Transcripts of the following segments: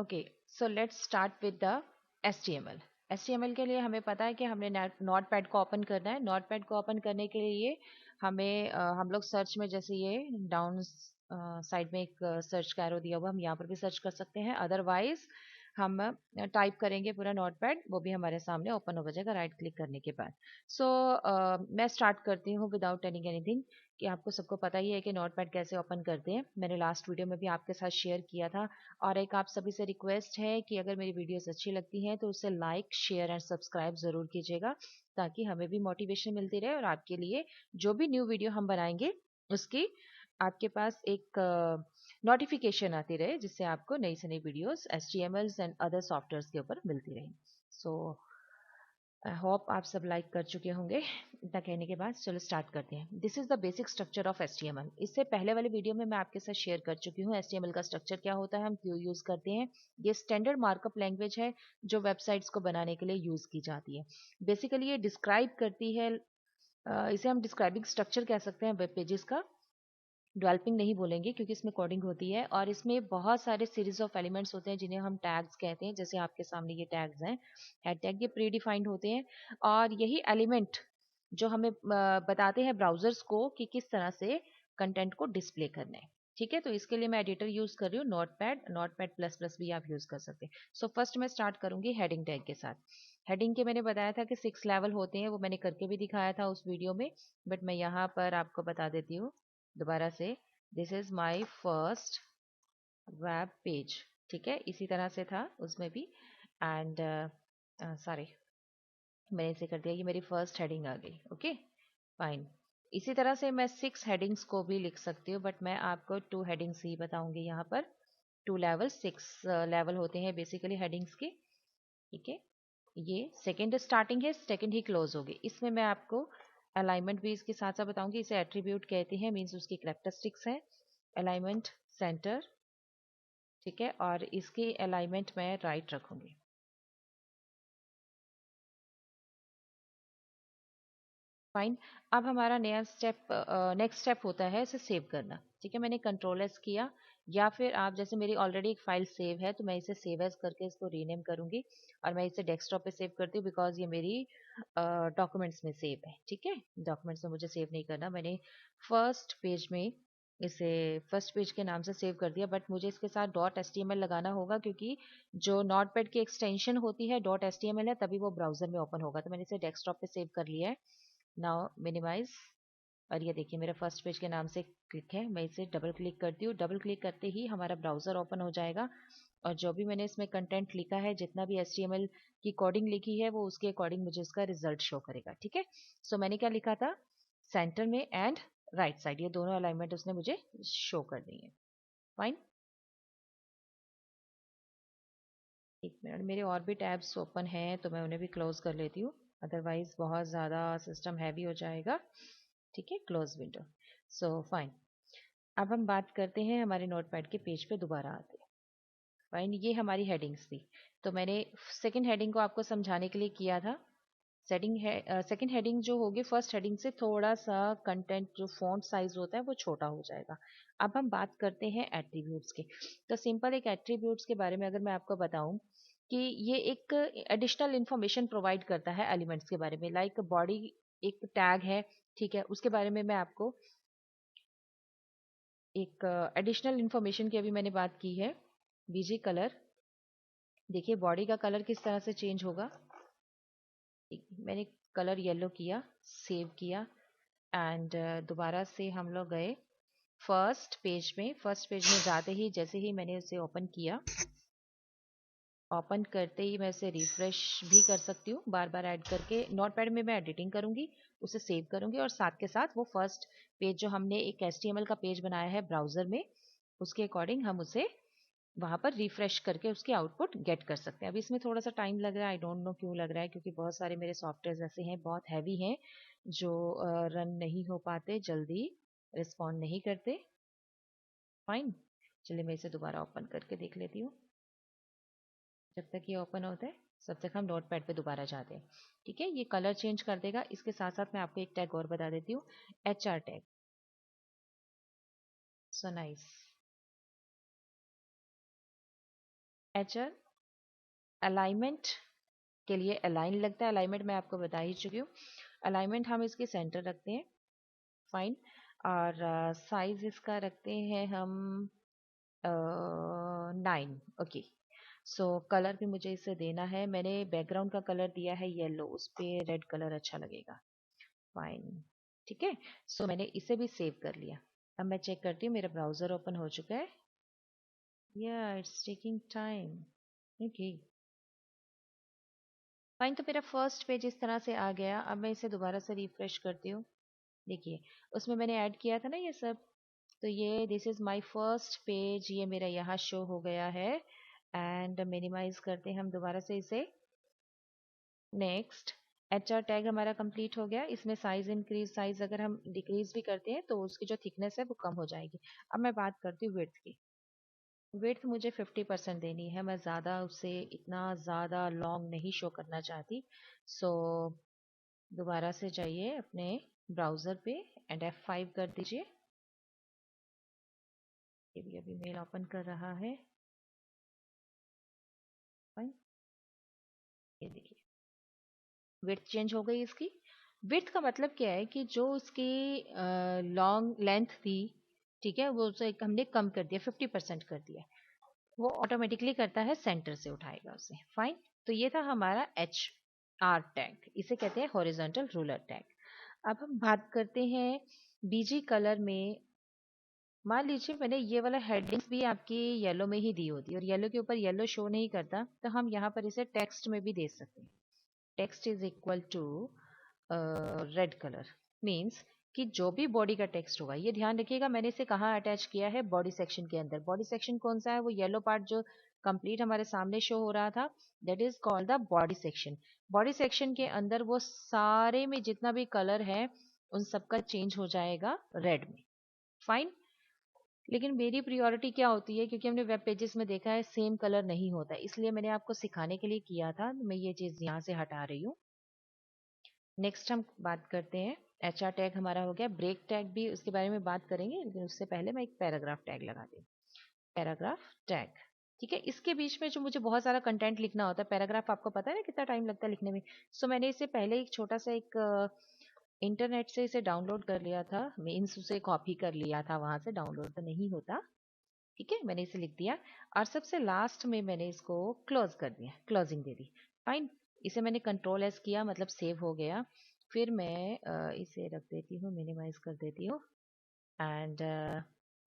Okay, so let's start with the HTML। HTML के लिए हमें पता है कि हमने नोट पैड को ओपन करना है। नोट पैड को ओपन करने के लिए हमें हम लोग सर्च में, जैसे ये डाउन साइड में एक सर्च का एरो दिया हुआ, हम यहाँ पर भी सर्च कर सकते हैं। अदरवाइज हम टाइप करेंगे पूरा नोट पैड, वो भी हमारे सामने ओपन हो जाएगा राइट क्लिक करने के बाद। सो मैं स्टार्ट करती हूँ विदाउट टेलिंग एनीथिंग, कि आपको सबको पता ही है कि नोट पैड कैसे ओपन करते हैं। मैंने लास्ट वीडियो में भी आपके साथ शेयर किया था। और एक आप सभी से रिक्वेस्ट है कि अगर मेरी वीडियोस अच्छी लगती हैं तो उसे लाइक, शेयर एंड सब्सक्राइब ज़रूर कीजिएगा, ताकि हमें भी मोटिवेशन मिलती रहे और आपके लिए जो भी न्यू वीडियो हम बनाएंगे उसकी आपके पास एक नोटिफिकेशन आती रहे, जिससे आपको नई से नई videos HTML and other softwares के ऊपर मिलती रहे। सो आई होप आप सब लाइक कर चुके होंगे। इतना कहने के बाद चलो स्टार्ट करते हैं। This is the basic structure of HTML। इससे पहले वाले वीडियो में मैं आपके साथ शेयर कर चुकी हूँ HTML का स्ट्रक्चर क्या होता है, हम क्यों यूज करते हैं। ये स्टैंडर्ड मार्कअप लैंग्वेज है जो वेबसाइट्स को बनाने के लिए यूज की जाती है। बेसिकली ये डिस्क्राइब करती है, इसे हम डिस्क्राइबिंग स्ट्रक्चर कह सकते हैं वेब पेजेस का। डेवलपिंग नहीं बोलेंगे क्योंकि इसमें कोडिंग होती है, और इसमें बहुत सारे सीरीज ऑफ एलिमेंट्स होते हैं जिन्हें हम टैग्स कहते हैं। जैसे आपके सामने ये टैग्स हैं, हेड टैग, ये प्री डिफाइंड होते हैं। और यही एलिमेंट जो हमें बताते हैं ब्राउजर्स को कि किस तरह से कंटेंट को डिस्प्ले करना है। ठीक है, तो इसके लिए मैं एडिटर यूज कर रही हूँ नोटपैड प्लस प्लस भी आप यूज कर सकते हैं। सो फर्स्ट मैं स्टार्ट करूंगी हेडिंग टैग के साथ। हेडिंग के मैंने बताया था कि 6 लेवल होते हैं, वो मैंने करके भी दिखाया था उस वीडियो में, बट मैं यहाँ पर आपको बता देती हूँ दोबारा से। This is my first web page. ठीक है, इसी तरह से था उसमें भी। एंड सॉरी, मैंने इसे कर दिया, ये मेरी फर्स्ट हेडिंग आ गई। Okay fine. इसी तरह से मैं 6 हेडिंग्स को भी लिख सकती हूँ, बट मैं आपको 2 हेडिंग्स ही बताऊंगी यहाँ पर। 2 लेवल, 6 लेवल होते हैं बेसिकली हेडिंग्स के। ठीक है, ये सेकेंड स्टार्टिंग है, सेकेंड ही क्लोज होगी। इसमें मैं आपको अलाइनमेंट भी इसके साथ साथ बताऊंगी। इसे एट्रीब्यूट कहते हैं, मीन्स उसकी करेक्टरिस्टिक्स है। अलाइनमेंट सेंटर, ठीक है, और इसकी अलाइनमेंट मैं राइट रखूंगी। फाइन। अब हमारा नया स्टेप, नेक्स्ट स्टेप होता है इसे सेव करना। ठीक है, मैंने कंट्रोल एस किया, या फिर आप जैसे मेरी ऑलरेडी एक फाइल सेव है तो मैं इसे सेव एज करके इसको रीनेम करूंगी, और मैं इसे डेस्कटॉप पे सेव करती हूँ बिकॉज ये मेरी डॉक्यूमेंट्स में सेव है। ठीक है, डॉक्यूमेंट्स में मुझे सेव नहीं करना। मैंने फर्स्ट पेज में इसे फर्स्ट पेज के नाम से सेव कर दिया, बट मुझे इसके साथ .html लगाना होगा, क्योंकि जो नोटपैड की एक्सटेंशन होती है .html है, तभी वो ब्राउजर में ओपन होगा। तो मैंने इसे डेस्कटॉप पे सेव कर लिया है। नाउ मिनिमाइज, और ये देखिए मेरा फर्स्ट पेज के नाम से क्लिक है। मैं इसे डबल क्लिक करती हूँ, डबल क्लिक करते ही हमारा ब्राउजर ओपन हो जाएगा, और जो भी मैंने इसमें कंटेंट लिखा है, जितना भी HTML की कोडिंग लिखी है, वो उसके अकॉर्डिंग मुझे उसका रिजल्ट शो करेगा। ठीक है, सो मैंने क्या लिखा था, सेंटर में एंड राइट साइड, ये दोनों अलाइनमेंट उसने मुझे शो कर दी है। फाइन। एक मिनट, मेरे और भी टैब्स ओपन हैं तो मैं उन्हें भी क्लोज कर लेती हूँ, अदरवाइज बहुत ज़्यादा सिस्टम हैवी हो जाएगा। ठीक है, क्लोज विंडो। So fine. अब हम बात करते हैं हमारे नोटपैड के पेज पे दोबारा आते हैं। फाइन, ये हमारी हेडिंग्स थी। तो मैंने सेकंड हेडिंग को आपको समझाने के लिए किया था। सेकंड हेडिंग जो होगी फर्स्ट हेडिंग से थोड़ा सा कंटेंट, जो फॉन्ट साइज होता है वो छोटा हो जाएगा। अब हम बात करते हैं एट्रीब्यूट्स के। तो सिंपल एक एट्रीब्यूट्स के बारे में अगर मैं आपको बताऊं कि ये एक एडिशनल इंफॉर्मेशन प्रोवाइड करता है एलिमेंट्स के बारे में, लाइक बॉडी एक टैग है। ठीक है, उसके बारे में मैं आपको एक एडिशनल इंफॉर्मेशन की अभी मैंने बात की है। बीजी कलर, देखिए बॉडी का कलर किस तरह से चेंज होगा। मैंने कलर येलो किया, सेव किया, एंड दोबारा से हम लोग गए फर्स्ट पेज में। फर्स्ट पेज में जाते ही जैसे ही मैंने उसे ओपन किया, ओपन करते ही मैं इसे रिफ्रेश भी कर सकती हूँ बार बार ऐड करके। नोटपैड में मैं एडिटिंग करूंगी, उसे सेव करूंगी, और साथ के साथ वो फर्स्ट पेज जो हमने एक HTML का पेज बनाया है ब्राउजर में, उसके अकॉर्डिंग हम उसे वहां पर रिफ्रेश करके उसकी आउटपुट गेट कर सकते हैं। अभी इसमें थोड़ा सा टाइम लग रहा है, आई डोंट नो क्यों लग रहा है, क्योंकि बहुत सारे मेरे सॉफ्टवेयर ऐसे हैं बहुत हैवी हैं जो रन नहीं हो पाते, जल्दी रिस्पॉन्ड नहीं करते। फाइन, चलिए मैं इसे दोबारा ओपन करके देख लेती हूँ। जब तक ये ओपन होता है तब तक हम नोटपैड पे दोबारा जाते हैं। ठीक है, ये कलर चेंज कर देगा। इसके साथ साथ मैं आपको एक टैग और बता देती हूँ, HR tag. So nice. HR alignment के लिए अलाइन लगता है, अलाइनमेंट मैं आपको बता ही चुकी हूँ। अलाइनमेंट हम इसके सेंटर रखते हैं, फाइन। और साइज इसका रखते हैं हम 9। ओके, सो कलर भी मुझे इसे देना है। मैंने बैकग्राउंड का कलर दिया है येलो, उस पर रेड कलर अच्छा लगेगा, फाइन। ठीक है, सो मैंने इसे भी सेव कर लिया। अब मैं चेक करती हूँ, मेरा ब्राउजर ओपन हो चुका है। या it's taking time. Okay, fine. तो मेरा फर्स्ट पेज इस तरह से आ गया। अब मैं इसे दोबारा से रिफ्रेश करती हूँ। देखिए, उसमें मैंने ऐड किया था ना ये सब, तो ये this is my first page, ये मेरा यहाँ शो हो गया है। एंड मिनिमाइज करते हैं हम दोबारा से इसे। नेक्स्ट, एचआर टैग हमारा कंप्लीट हो गया। इसमें साइज इंक्रीज, साइज अगर हम डिक्रीज भी करते हैं तो उसकी जो थिकनेस है वो कम हो जाएगी। अब मैं बात करती हूँ विड्थ की। विड्थ मुझे 50% देनी है, मैं ज़्यादा उसे इतना ज़्यादा लॉन्ग नहीं शो करना चाहती। सो दोबारा से जाइए अपने ब्राउज़र पे एंड F5 कर दीजिए। ये भी अभी मेल ओपन कर रहा है, फाइन। ये देखिए, विड्थ चेंज हो गई इसकी। विड्थ का मतलब क्या है कि जो उसकी लॉन्ग लेंथ थी, ठीक है, वो उसे हमने कम कर दिया, 50% कर दिया। वो ऑटोमेटिकली करता है, सेंटर से उठाएगा उसे, फाइन। तो ये था हमारा एच आर टैग, इसे कहते हैं हॉरिजॉन्टल रूलर टैग। अब हम बात करते हैं बीजी कलर में। मान लीजिए मैंने ये वाला हेडिंग्स भी आपकी येलो में ही दी होती और येलो के ऊपर येलो शो नहीं करता, तो हम यहाँ पर इसे टेक्स्ट में भी दे सकते हैं। Text is equal to red colour, means कि जो भी बॉडी का टेक्स्ट होगा, ये ध्यान रखिएगा मैंने इसे कहाँ अटैच किया है, बॉडी सेक्शन के अंदर। बॉडी सेक्शन कौन सा है, वो येलो पार्ट जो कंप्लीट हमारे सामने शो हो रहा था, that is called the body section. Body section के अंदर वो सारे में जितना भी कलर है उन सबका चेंज हो जाएगा रेड में, फाइन। लेकिन मेरी प्रियोरिटी क्या होती है, क्योंकि हमने वेब पेजेस में देखा है सेम कलर नहीं होता, इसलिए मैंने आपको सिखाने के लिए किया था। मैं ये चीज़ यहाँ से हटा रही हूँ। नेक्स्ट हम बात करते हैं, एच आर टैग हमारा हो गया। ब्रेक टैग भी उसके बारे में बात करेंगे, लेकिन उससे पहले मैं एक पैराग्राफ टैग लगा दूँ। पैराग्राफ टैग, ठीक है। इसके बीच में जो मुझे बहुत सारा कंटेंट लिखना होता है, पैराग्राफ आपको पता है ना कितना टाइम लगता है लिखने में। सो मैंने इसे पहले एक छोटा सा एक इंटरनेट से इसे डाउनलोड कर लिया था, मीन्स उसे कॉपी कर लिया था, वहां से डाउनलोड तो नहीं होता, ठीक है। मैंने इसे लिख दिया और सबसे लास्ट में मैंने इसको क्लोज कर दिया, क्लोजिंग दे दी, फाइन। इसे मैंने कंट्रोल एस किया, मतलब सेव हो गया। फिर मैं इसे रख देती हूँ, मिनिमाइज कर देती हूँ। एंड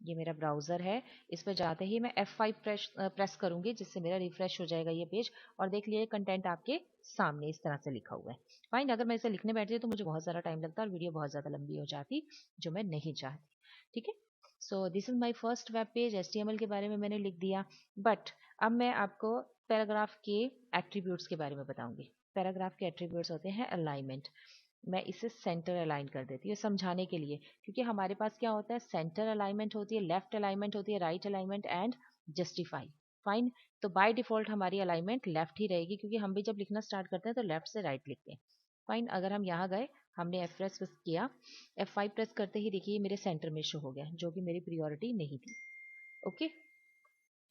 ये मेरा ब्राउज़र है। इस पर जाते ही मैं F5 प्रेस करूंगी, जिससे मेरा रिफ्रेश हो जाएगा ये पेज। और देख लिए कंटेंट आपके सामने इस तरह से लिखा हुआ है, फाइन। अगर मैं इसे लिखने बैठती तो मुझे बहुत सारा टाइम लगता और वीडियो बहुत ज़्यादा लंबी हो जाती, जो मैं नहीं चाहती, ठीक है। सो this is my first web page. HTML के बारे में मैंने लिख दिया, बट अब मैं आपको पैराग्राफ के एट्रीब्यूट्स के बारे में बताऊंगी। पैराग्राफ के एट्रीब्यूट्स होते हैं अलाइनमेंट। मैं इसे सेंटर अलाइन कर देती हूँ समझाने के लिए, क्योंकि हमारे पास क्या होता है, सेंटर अलाइनमेंट होती है, लेफ्ट अलाइनमेंट होती है, right alignment and justify, fine. तो बाय डिफॉल्ट हमारी अलाइनमेंट लेफ्ट ही रहेगी, क्योंकि हम भी जब लिखना स्टार्ट करते हैं तो लेफ्ट से राइट लिखते हैं, फाइन। अगर हम यहाँ गए, हमने F प्रेस किया, F5 प्रेस करते ही देखिए मेरे सेंटर में शो हो गया, जो कि मेरी प्रियोरिटी नहीं थी, ओके।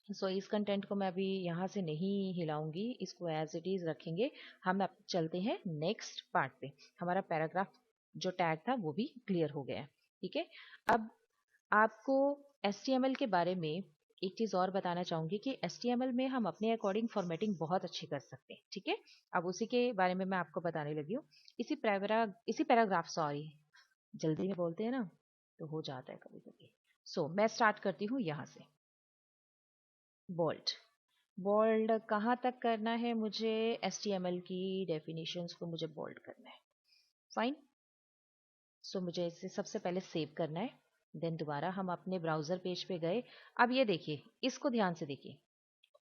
सो इस कंटेंट को मैं अभी यहाँ से नहीं हिलाऊंगी, इसको एज इट इज रखेंगे। हम अब चलते हैं नेक्स्ट पार्ट पे। हमारा पैराग्राफ जो टैग था वो भी क्लियर हो गया है, ठीक है। अब आपको HTML के बारे में एक चीज और बताना चाहूंगी कि HTML में हम अपने अकॉर्डिंग फॉर्मेटिंग बहुत अच्छी कर सकते हैं, ठीक है। अब उसी के बारे में मैं आपको बताने लगी हूँ। इसी पैराग्राफ, सॉरी, जल्दी में बोलते हैं ना तो हो जाता है कभी कभी। सो मैं स्टार्ट करती हूँ यहाँ से। बोल्ड, बोल्ड कहाँ तक करना है मुझे, HTML की डेफिनेशंस को मुझे बोल्ड करना है, फाइन। सो मुझे इसे सबसे पहले सेव करना है, देन दोबारा हम अपने ब्राउजर पेज पे गए। अब ये देखिए, इसको ध्यान से देखिए,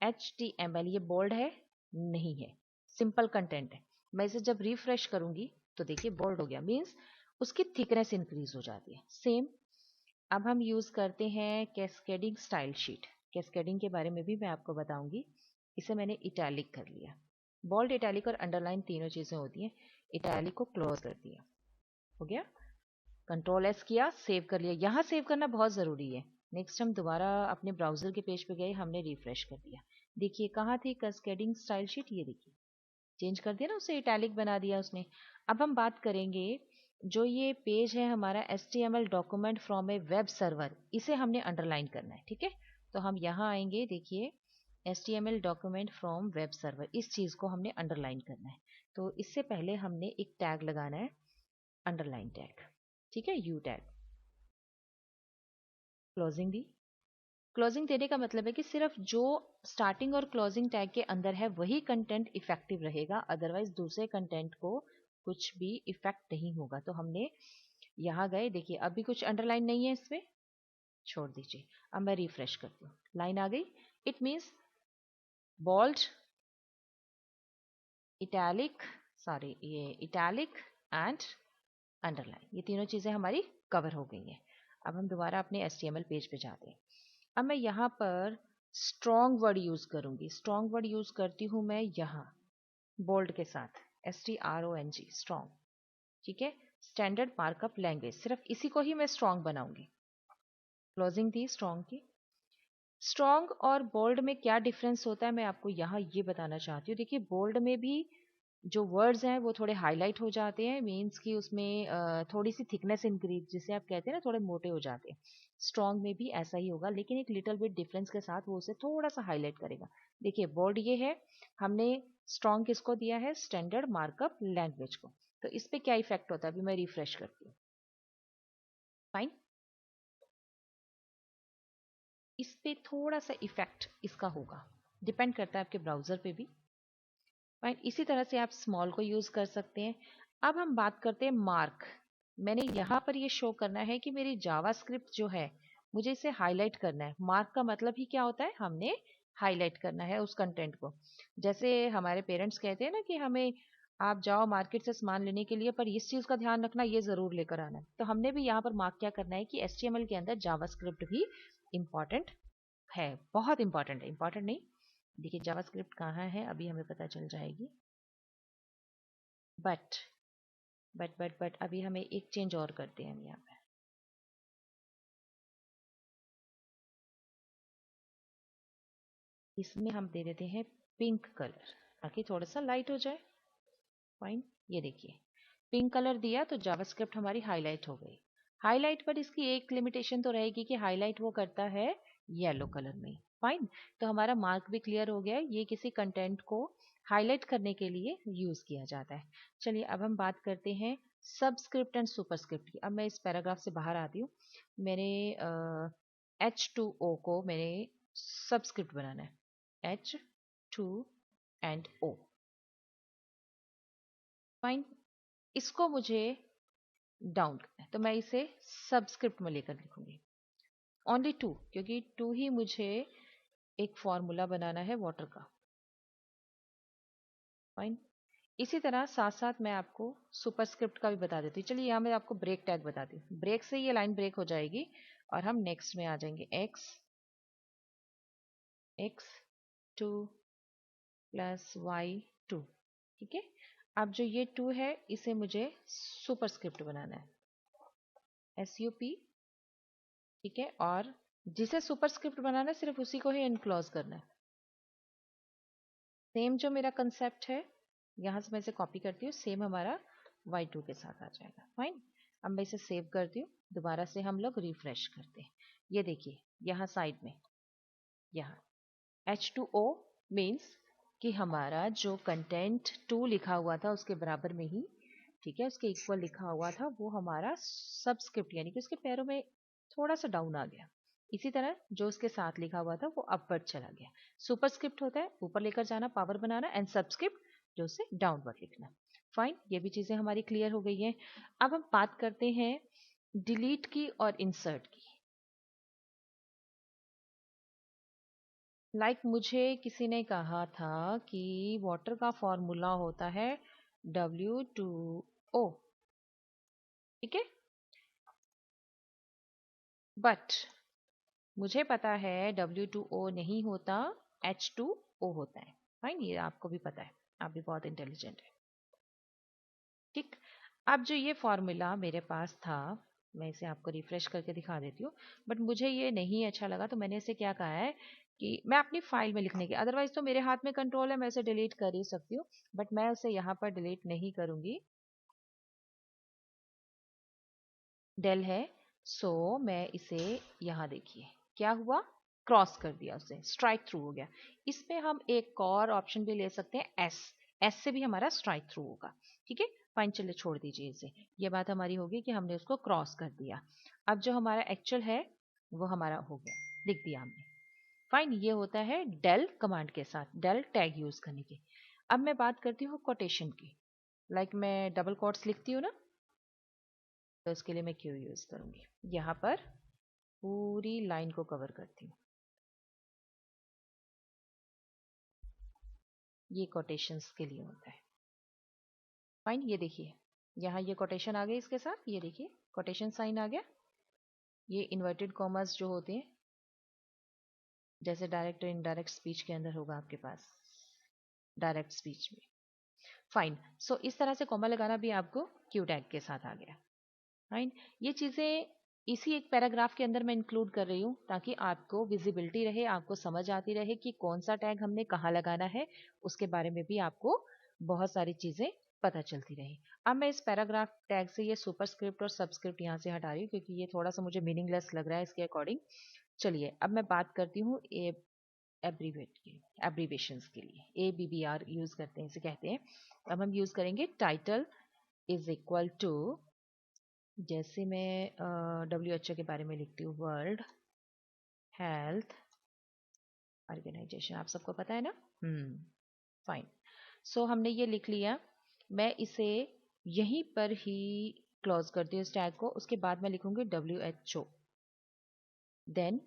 HTML ये बोल्ड है नहीं है, सिंपल कंटेंट है। मैं इसे जब रिफ्रेश करूंगी तो देखिए बोल्ड हो गया, मीन्स उसकी थिकनेस इंक्रीज हो जाती है, सेम। अब हम यूज करते हैं कैस्केडिंग स्टाइल शीट। कैस्केडिंग के बारे में भी मैं आपको बताऊंगी। इसे मैंने इटैलिक कर लिया। बोल्ड, इटैलिक और अंडरलाइन तीनों चीजें होती हैं। इटैलिक को क्लोज कर दिया, हो गया। कंट्रोल एस किया, सेव कर लिया। यहाँ सेव करना बहुत जरूरी है। नेक्स्ट हम दोबारा अपने ब्राउजर के पेज पे गए, हमने रिफ्रेश कर दिया। देखिए कहाँ थी कैस्केडिंग स्टाइल शीट, ये देखिए चेंज कर दिया ना, उसे इटैलिक बना दिया उसने। अब हम बात करेंगे जो ये पेज है हमारा HTML document from A web server, इसे हमने अंडरलाइन करना है, ठीक है। तो हम यहाँ आएंगे, देखिए HTML document from web server, इस चीज को हमने अंडरलाइन करना है। तो इससे पहले हमने एक टैग लगाना है, अंडरलाइन टैग, ठीक है, you tag. Closing the, closing देने का मतलब है कि सिर्फ जो स्टार्टिंग और क्लोजिंग टैग के अंदर है वही कंटेंट इफेक्टिव रहेगा, अदरवाइज दूसरे कंटेंट को कुछ भी इफेक्ट नहीं होगा। तो हमने यहाँ गए, देखिए अभी कुछ अंडरलाइन नहीं है इसमें, छोड़ दीजिए। अब मैं रिफ्रेश करती हूँ, लाइन आ गई। It means bold, italic, sorry ये इटैलिक एंड अंडरलाइन, ये तीनों चीजें हमारी कवर हो गई हैं। अब हम दोबारा अपने HTML पेज पे जाते हैं। अब मैं यहाँ पर स्ट्रॉन्ग वर्ड यूज करूंगी। स्ट्रॉन्ग वर्ड यूज करती हूँ मैं यहाँ बोल्ड के साथ, STRONG, स्ट्रॉन्ग, ठीक है। स्टैंडर्ड मार्कअप लैंग्वेज, सिर्फ इसी को ही मैं स्ट्रॉन्ग बनाऊंगी। क्लोजिंग थी स्ट्रॉन्ग की। स्ट्रॉन्ग और बोल्ड में क्या डिफरेंस होता है मैं आपको यहाँ ये बताना चाहती हूँ। देखिए बोल्ड में भी जो वर्ड्स हैं वो थोड़े हाईलाइट हो जाते हैं, मीन्स कि उसमें थोड़ी सी थिकनेस इंक्रीज, जिसे आप कहते हैं ना, थोड़े मोटे हो जाते हैं। स्ट्रॉन्ग में भी ऐसा ही होगा, लेकिन एक लिटिल बिट डिफरेंस के साथ वो उसे थोड़ा सा हाईलाइट करेगा। देखिए बोल्ड ये है, हमने स्ट्रॉन्ग किसको दिया है, स्टैंडर्ड मार्कअप लैंग्वेज को। तो इस पे क्या इफेक्ट होता है, अभी मैं रिफ्रेश करती हूँ, फाइन। इस पे थोड़ा सा इफेक्ट इसका होगा, डिपेंड करता है आपके ब्राउजर पे भी, फाइन। इसी तरह से आप स्मॉल को यूज कर सकते हैं। अब हम बात करते हैं मार्क। मैंने यहाँ पर ये शो करना है कि मेरी जावास्क्रिप्ट जो है मुझे इसे हाईलाइट करना है। मार्क का मतलब ही क्या होता है, हमने हाईलाइट करना है उस कंटेंट को। जैसे हमारे पेरेंट्स कहते हैं ना कि हमें, आप जाओ मार्केट से सामान लेने के लिए पर इस चीज का ध्यान रखना, ये जरूर लेकर आना है। तो हमने भी यहाँ पर मार्क क्या करना है कि HTML के अंदर जावास्क्रिप्ट भी इंपॉर्टेंट है, बहुत इंपॉर्टेंट है, इंपॉर्टेंट नहीं। देखिए जावास्क्रिप्ट कहाँ है, अभी हमें पता चल जाएगी। बट बट अभी हमें एक चेंज और करते हैं हम यहाँ पे। इसमें हम दे देते हैं पिंक कलर, ताकि थोड़ा सा लाइट हो जाए, फाइन। ये देखिए पिंक कलर दिया तो जावास्क्रिप्ट हमारी हाईलाइट हो गई। हाईलाइट पर इसकी एक लिमिटेशन तो रहेगी कि हाईलाइट वो करता है येलो कलर में, फाइन। तो हमारा मार्क भी क्लियर हो गया है, ये किसी कंटेंट को हाईलाइट करने के लिए यूज किया जाता है। चलिए अब हम बात करते हैं सबस्क्रिप्ट एंड सुपरस्क्रिप्ट की। अब मैं इस पैराग्राफ से बाहर आती हूँ। मैंने H2O को मैंने सबस्क्रिप्ट बनाना है, H2 and O, फाइन। इसको मुझे डाउन करना है, तो मैं इसे सबस्क्रिप्ट में लेकर लिखूंगी, ओनली 2, क्योंकि 2 ही मुझे एक फॉर्मूला बनाना है वाटर का, फाइन। इसी तरह साथ साथ मैं आपको सुपरस्क्रिप्ट का भी बता देती हूँ। चलिए यहाँ मैं आपको ब्रेक टैग बताती हूँ, ब्रेक से ये लाइन ब्रेक हो जाएगी और हम नेक्स्ट में आ जाएंगे, x2 + y2, ठीक है। अब जो ये 2 है इसे मुझे सुपरस्क्रिप्ट बनाना है, SUP, ठीक है। और जिसे सुपरस्क्रिप्ट बनाना है सिर्फ उसी को ही इनक्लोज करना है। सेम जो मेरा कंसेप्ट है, यहाँ से मैं इसे कॉपी करती हूँ, सेम हमारा y2 के साथ आ जाएगा, फाइन। अब मैं इसे सेव करती हूँ, दोबारा से हम लोग रिफ्रेश करते हैं। ये देखिए यहाँ साइड में, यहाँ H2O मीन्स कि हमारा जो कंटेंट 2 लिखा हुआ था उसके बराबर में ही, ठीक है, उसके इक्वल लिखा हुआ था, वो हमारा सबस्क्रिप्ट यानी कि उसके पैरों में थोड़ा सा डाउन आ गया। इसी तरह जो उसके साथ लिखा हुआ था वो अपवर्ड चला गया। सुपरस्क्रिप्ट होता है ऊपर लेकर जाना, पावर बनाना, एंड सबस्क्रिप्ट जो उसे डाउनवर्ड लिखना, फाइन। ये भी चीजें हमारी क्लियर हो गई हैं। अब हम बात करते हैं डिलीट की और इंसर्ट की। मुझे किसी ने कहा था कि वाटर का फॉर्मूला होता है W2O, ठीक है। बट मुझे पता है W2O नहीं होता, H2O होता है, फाइन। ये आपको भी पता है, आप भी बहुत इंटेलिजेंट है, ठीक। अब जो ये फॉर्मूला मेरे पास था, मैं इसे आपको रिफ्रेश करके दिखा देती हूँ, बट मुझे ये नहीं अच्छा लगा तो मैंने इसे क्या कहा है कि मैं अपनी फाइल में लिखने की, अदरवाइज तो मेरे हाथ में कंट्रोल है, मैं इसे डिलीट कर ही सकती हूँ, बट मैं उसे यहाँ पर डिलीट नहीं करूंगी। डेल है, सो मैं इसे यहाँ देखिए क्या हुआ, क्रॉस कर दिया, उसे स्ट्राइक थ्रू हो गया। इसमें हम एक और ऑप्शन भी ले सकते हैं, एस, एस से भी हमारा स्ट्राइक थ्रू होगा। ठीक है, फाइन, चलिए छोड़ दीजिए इसे। ये बात हमारी होगी कि हमने उसको क्रॉस कर दिया। अब जो हमारा एक्चुअल है वो हमारा हो गया, लिख दिया हमने। फाइन, ये होता है डेल कमांड के साथ, डेल टैग यूज करने की। अब मैं बात करती हूँ कोटेशन की, लाइक मैं डबल कोट्स लिखती हूँ ना, तो इसके लिए मैं क्यू यूज करूंगी, यहाँ पर पूरी लाइन को कवर करती हूँ। ये कोटेशंस के लिए होता है। फाइन, ये देखिए यहाँ ये कोटेशन आ गई इसके साथ, ये देखिए कोटेशन साइन आ गया। ये इन्वर्टेड कॉमर्स जो होते हैं, जैसे डायरेक्ट और इनडायरेक्ट स्पीच के अंदर होगा आपके पास, डायरेक्ट स्पीच में। फाइन, सो इस तरह से कॉमा लगाना भी आपको क्यू टैग के साथ आ गया। फाइन, ये चीज़ें इसी एक पैराग्राफ के अंदर मैं इंक्लूड कर रही हूँ ताकि आपको विजिबिलिटी रहे, आपको समझ आती रहे कि कौन सा टैग हमने कहाँ लगाना है, उसके बारे में भी आपको बहुत सारी चीज़ें पता चलती रही। अब मैं इस पैराग्राफ टैग से ये सुपरस्क्रिप्ट और सबस्क्रिप्ट यहाँ से हटा रही हूँ क्योंकि ये थोड़ा सा मुझे मीनिंगलेस लग रहा है इसके अकॉर्डिंग। चलिए अब मैं बात करती हूँ एब्रीवेट की, एब्रीवेशंस के लिए ABBR यूज करते हैं, इसे कहते हैं। अब हम यूज करेंगे टाइटल इज इक्वल टू, जैसे मैं WHO के बारे में लिखती हूँ, वर्ल्ड हेल्थ ऑर्गेनाइजेशन, आप सबको पता है ना। फाइन, सो हमने ये लिख लिया। मैं इसे यहीं पर ही क्लोज करती हूँ इस टैग को, उसके बाद मैं लिखूंगी WHO, देन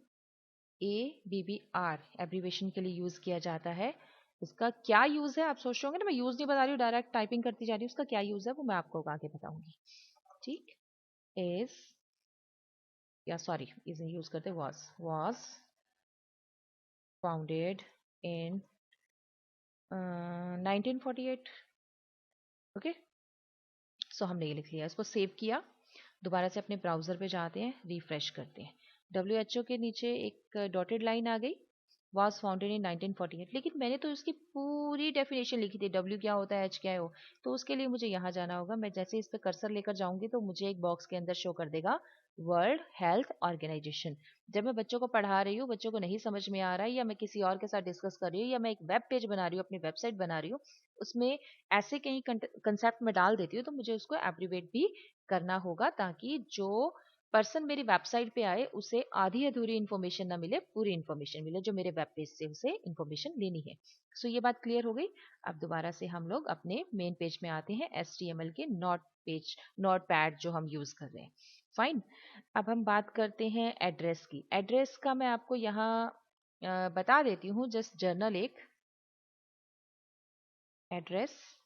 ABBR एब्रीवेशन के लिए यूज किया जाता है। उसका क्या यूज है आप सोच रहे होंगे ना, मैं यूज नहीं बता रही हूँ, डायरेक्ट टाइपिंग करती जा रही हूँ, उसका क्या यूज है वो मैं आपको आगे बताऊंगी। ठीक, इज, या सॉरी इज यूज करते, was founded in 1948। ओके, सो हमने ये लिख लिया, इसको सेव किया, दोबारा से अपने ब्राउजर पे जाते हैं, रिफ्रेश करते हैं। WHO के नीचे एक डॉटेड लाइन आ गई, was founded in 1948, लेकिन मैंने तो उसकी पूरी डेफिनेशन लिखी थी, W क्या होता है, H क्या है वो, तो उसके लिए मुझे यहाँ जाना होगा। मैं जैसे इस पे कर्सर लेकर जाऊंगी तो मुझे एक बॉक्स के अंदर शो कर देगा वर्ल्ड हेल्थ ऑर्गेनाइजेशन। जब मैं बच्चों को पढ़ा रही हूँ, बच्चों को नहीं समझ में आ रहा है, या मैं किसी और के साथ डिस्कस कर रही हूँ, या मैं एक वेब पेज बना रही हूँ, अपनी वेबसाइट बना रही हूँ, उसमें ऐसे कहीं कंसेप्ट में डाल देती हूँ, तो मुझे उसको एब्रीवेट भी करना होगा ताकि जो पर्सन मेरी वेबसाइट पे आए उसे आधी अधूरी इन्फॉर्मेशन ना मिले, पूरी इन्फॉर्मेशन मिले जो मेरे वेब पेज से उसे इन्फॉर्मेशन लेनी है। सो ये बात क्लियर हो गई। अब दोबारा से हम लोग अपने मेन पेज में आते हैं, HTML के नोट पेज, नोट पैड जो हम यूज कर रहे हैं। फाइन, अब हम बात करते हैं एड्रेस की। एड्रेस का मैं आपको यहाँ बता देती हूँ, जस्ट जर्नल एक एड्रेस।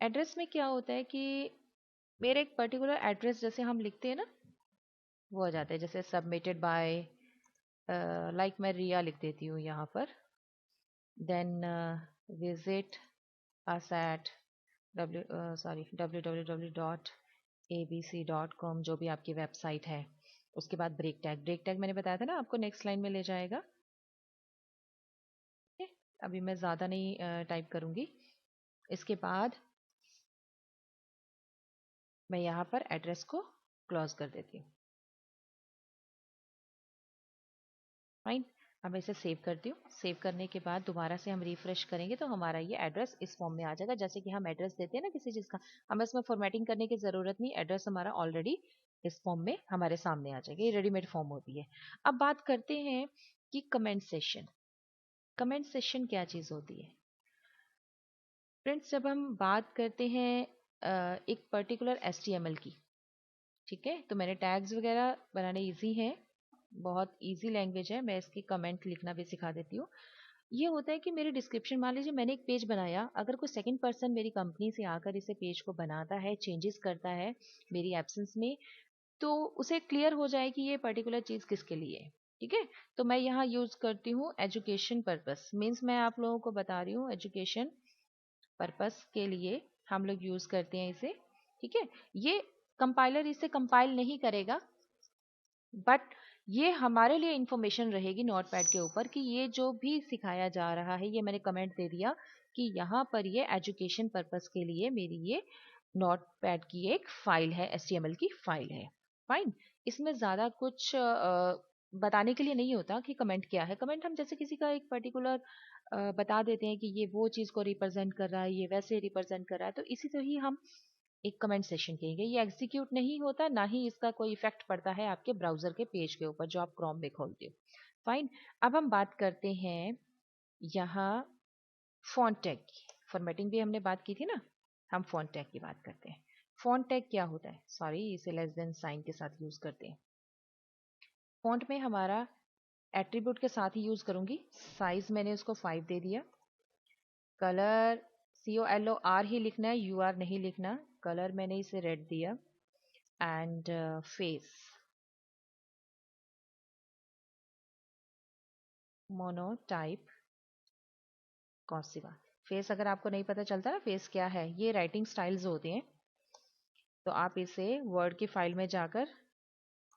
एड्रेस में क्या होता है कि मेरे एक पर्टिकुलर एड्रेस जैसे हम लिखते हैं ना, वो आ जाता है, जैसे सबमिटेड बाय, लाइक मैं रिया लिख देती हूँ यहाँ पर, then visit us at www.abc.com, जो भी आपकी वेबसाइट है। उसके बाद ब्रेक टैग, ब्रेक टैग मैंने बताया था ना आपको नेक्स्ट लाइन में ले जाएगा। ठीक है? अभी मैं ज़्यादा नहीं टाइप करूँगी। इसके बाद मैं यहाँ पर एड्रेस को क्लोज कर देती हूँ। फाइन, अब मैं इसे सेव करती हूँ। सेव करने के बाद दोबारा से हम रिफ्रेश करेंगे तो हमारा ये एड्रेस इस फॉर्म में आ जाएगा। जैसे कि हम एड्रेस देते हैं ना किसी चीज़ का, हमें इसमें फॉर्मेटिंग करने की ज़रूरत नहीं, एड्रेस हमारा ऑलरेडी इस फॉर्म में हमारे सामने आ जाएगा, ये रेडीमेड फॉर्म होती है। अब बात करते हैं कि कमेंट सेशन। कमेंट सेशन क्या चीज़ होती है फ्रेंड्स? जब हम बात करते हैं एक पर्टिकुलर HTML की, ठीक है, तो मैंने टैग्स वगैरह बनाने ईजी हैं, बहुत इजी लैंग्वेज है, मैं इसकी कमेंट लिखना भी सिखा देती हूँ। ये होता है कि मेरे डिस्क्रिप्शन, मान लीजिए मैंने एक पेज बनाया, अगर कोई सेकंड पर्सन मेरी कंपनी से आकर इसे पेज को बनाता है, चेंजेस करता है मेरी एब्सेंस में, तो उसे क्लियर हो जाए कि ये पर्टिकुलर चीज़ किसके लिए है। ठीक है, तो मैं यहाँ यूज करती हूँ एजुकेशन पर्पस, मीन्स मैं आप लोगों को बता रही हूँ एजुकेशन पर्पस के लिए हम लोग यूज करते हैं इसे। ठीक है, ये कंपाइलर इसे कंपाइल नहीं करेगा, बट ये हमारे लिए इंफॉर्मेशन रहेगी नोटपैड के ऊपर कि ये जो भी सिखाया जा रहा है, ये मैंने कमेंट दे दिया कि यहाँ पर ये एजुकेशन पर्पस के लिए मेरी ये नोटपैड की एक फाइल है, HTML की फाइल है। फाइन। इसमें ज़्यादा कुछ बताने के लिए नहीं होता कि कमेंट क्या है। कमेंट हम जैसे किसी का एक पर्टिकुलर बता देते हैं कि ये वो चीज़ को रिप्रेजेंट कर रहा है, ये वैसे रिप्रेजेंट कर रहा है, तो इसी तरह ही हम एक कमेंट सेक्शन कहेंगे। ये एग्जीक्यूट नहीं होता, ना ही इसका कोई इफेक्ट पड़ता है आपके ब्राउजर के पेज के ऊपर जो आप क्रोम में खोलते हो। फाइन। अब हम बात करते हैं यहाँ फॉन्ट टैग की। फॉर्मेटिंग भी हमने बात की थी ना, हम फॉन्ट टैग की बात करते हैं। फॉन्ट टैग क्या होता है? सॉरी, इसे लेस देन साइन के साथ यूज करते हैं। फॉन्ट में हमारा एट्रीब्यूट के साथ ही यूज करूंगी। साइज मैंने उसको 5 दे दिया। कलर COLOR ही लिखना है, UR नहीं लिखना। कलर मैंने इसे रेड दिया। And face Monotype Corsiva. Face अगर आपको नहीं पता चलता ना फेस क्या है, ये राइटिंग स्टाइल्स होते हैं, तो आप इसे वर्ड की फाइल में जाकर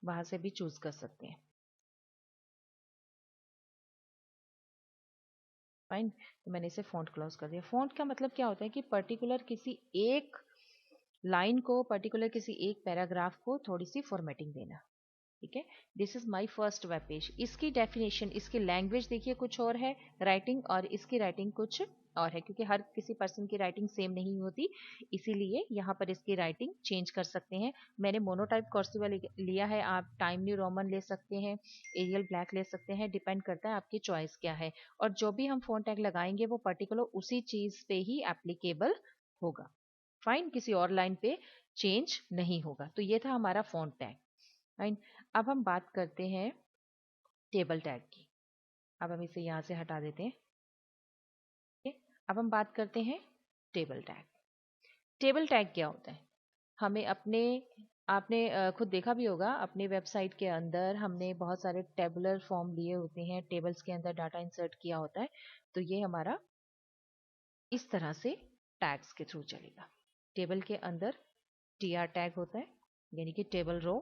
वहां से भी चूज कर सकते हैं। फाइन। तो मैंने इसे फॉन्ट क्लोज कर दिया। फॉन्ट का मतलब क्या होता है कि पर्टिकुलर किसी एक लाइन को, पर्टिकुलर किसी एक पैराग्राफ को थोड़ी सी फॉर्मेटिंग देना। ठीक है। This is my first web page. इसकी डेफिनेशन, इसकी लैंग्वेज देखिए कुछ और है राइटिंग, और इसकी राइटिंग कुछ और है, क्योंकि हर किसी पर्सन की राइटिंग सेम नहीं होती, इसीलिए यहाँ पर इसकी राइटिंग चेंज कर सकते हैं। मैंने मोनोटाइप कर्सिवा लिया है, आप टाइम न्यू रोमन ले सकते हैं, एरियल ब्लैक ले सकते हैं, डिपेंड करता है आपकी चॉइस क्या है। और जो भी हम फोन टैग लगाएंगे वो पर्टिकुलर उसी चीज पे ही एप्लीकेबल होगा। फाइन। किसी और लाइन पे चेंज नहीं होगा। तो ये था हमारा फॉन्ट टैग। फाइन। अब हम बात करते हैं टेबल टैग की। अब हम इसे यहाँ से हटा देते हैं। अब हम बात करते हैं टेबल टैग। टेबल टैग क्या होता है? हमें अपने, आपने खुद देखा भी होगा अपने वेबसाइट के अंदर हमने बहुत सारे टेबुलर फॉर्म लिए होते हैं, टेबल्स के अंदर डाटा इंसर्ट किया होता है। तो ये हमारा इस तरह से टैग्स के थ्रू चलेगा। टेबल के अंदर TR टैग होता है, यानी कि टेबल रो,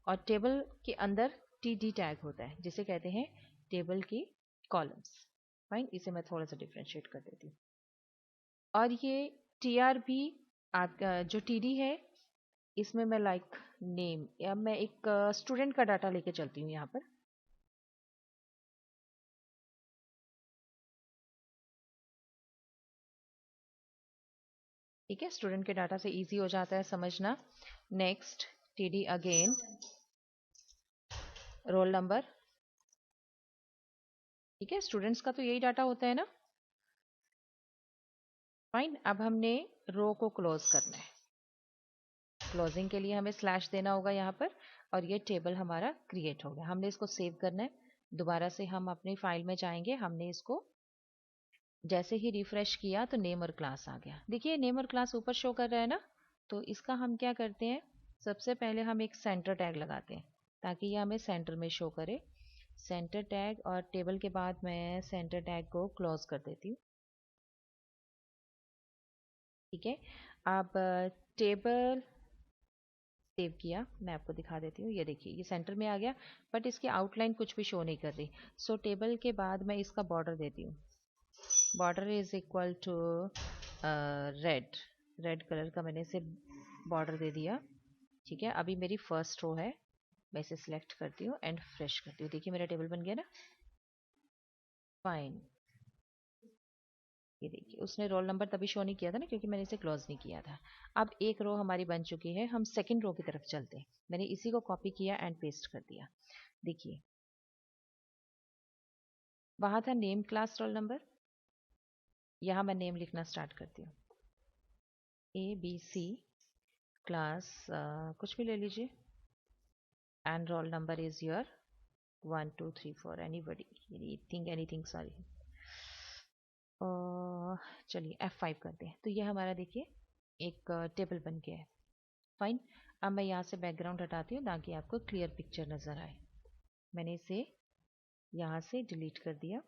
और टेबल के अंदर TD टैग होता है, जिसे कहते हैं टेबल की कॉलम्स। फाइन। इसे मैं थोड़ा सा डिफ्रेंशिएट कर देती हूँ। और ये TR भी आपका जो TD है, इसमें मैं लाइक नेम या मैं एक स्टूडेंट का डाटा लेके चलती हूँ यहाँ पर। ठीक है, स्टूडेंट के डाटा से इजी हो जाता है समझना। Next TD again, roll number. ठीक है, स्टूडेंट्स का तो यही डाटा होता है ना। फाइन। अब हमने रो को क्लोज करना है। क्लोजिंग के लिए हमें स्लैश देना होगा यहाँ पर, और ये टेबल हमारा क्रिएट हो गया। हमने इसको सेव करना है। दोबारा से हम अपनी फाइल में जाएंगे। हमने इसको जैसे ही रिफ्रेश किया तो नेम और क्लास आ गया। देखिए नेम और क्लास ऊपर शो कर रहा है ना। तो इसका हम क्या करते हैं, सबसे पहले हम एक सेंटर टैग लगाते हैं ताकि ये हमें सेंटर में शो करे। सेंटर टैग, और टेबल के बाद मैं सेंटर टैग को क्लोज कर देती हूँ। ठीक है। अब टेबल सेव किया, मैं आपको दिखा देती हूँ। ये देखिए ये सेंटर में आ गया, बट इसकी आउटलाइन कुछ भी शो नहीं कर रही। सो टेबल के बाद मैं इसका बॉर्डर देती हूँ। Border is equal to red. Red colour का मैंने इसे बॉर्डर दे दिया। ठीक है। अभी मेरी फर्स्ट रो है, मैं इसे सिलेक्ट करती हूँ एंड फ्रेश करती हूँ। देखिए मेरा टेबल बन गया ना। फाइन। ये देखिए उसने रोल नंबर तभी शो नहीं किया था ना, क्योंकि मैंने इसे क्लोज नहीं किया था। अब एक रो हमारी बन चुकी है। हम सेकंड रो की तरफ चलते हैं। मैंने इसी को कॉपी किया एंड पेस्ट कर दिया। देखिए वहां था नेम क्लास रोल नंबर, यहाँ मैं नेम लिखना स्टार्ट करती हूँ। ABC क्लास, कुछ भी ले लीजिए, and roll number is your 1 2 3 4 anybody, anything sorry. चलिए F5 करते हैं। तो ये हमारा देखिए एक टेबल बन गया है। फाइन। अब मैं यहाँ से बैकग्राउंड हटाती हूँ ताकि आपको क्लियर पिक्चर नज़र आए। मैंने इसे यहाँ से डिलीट कर दिया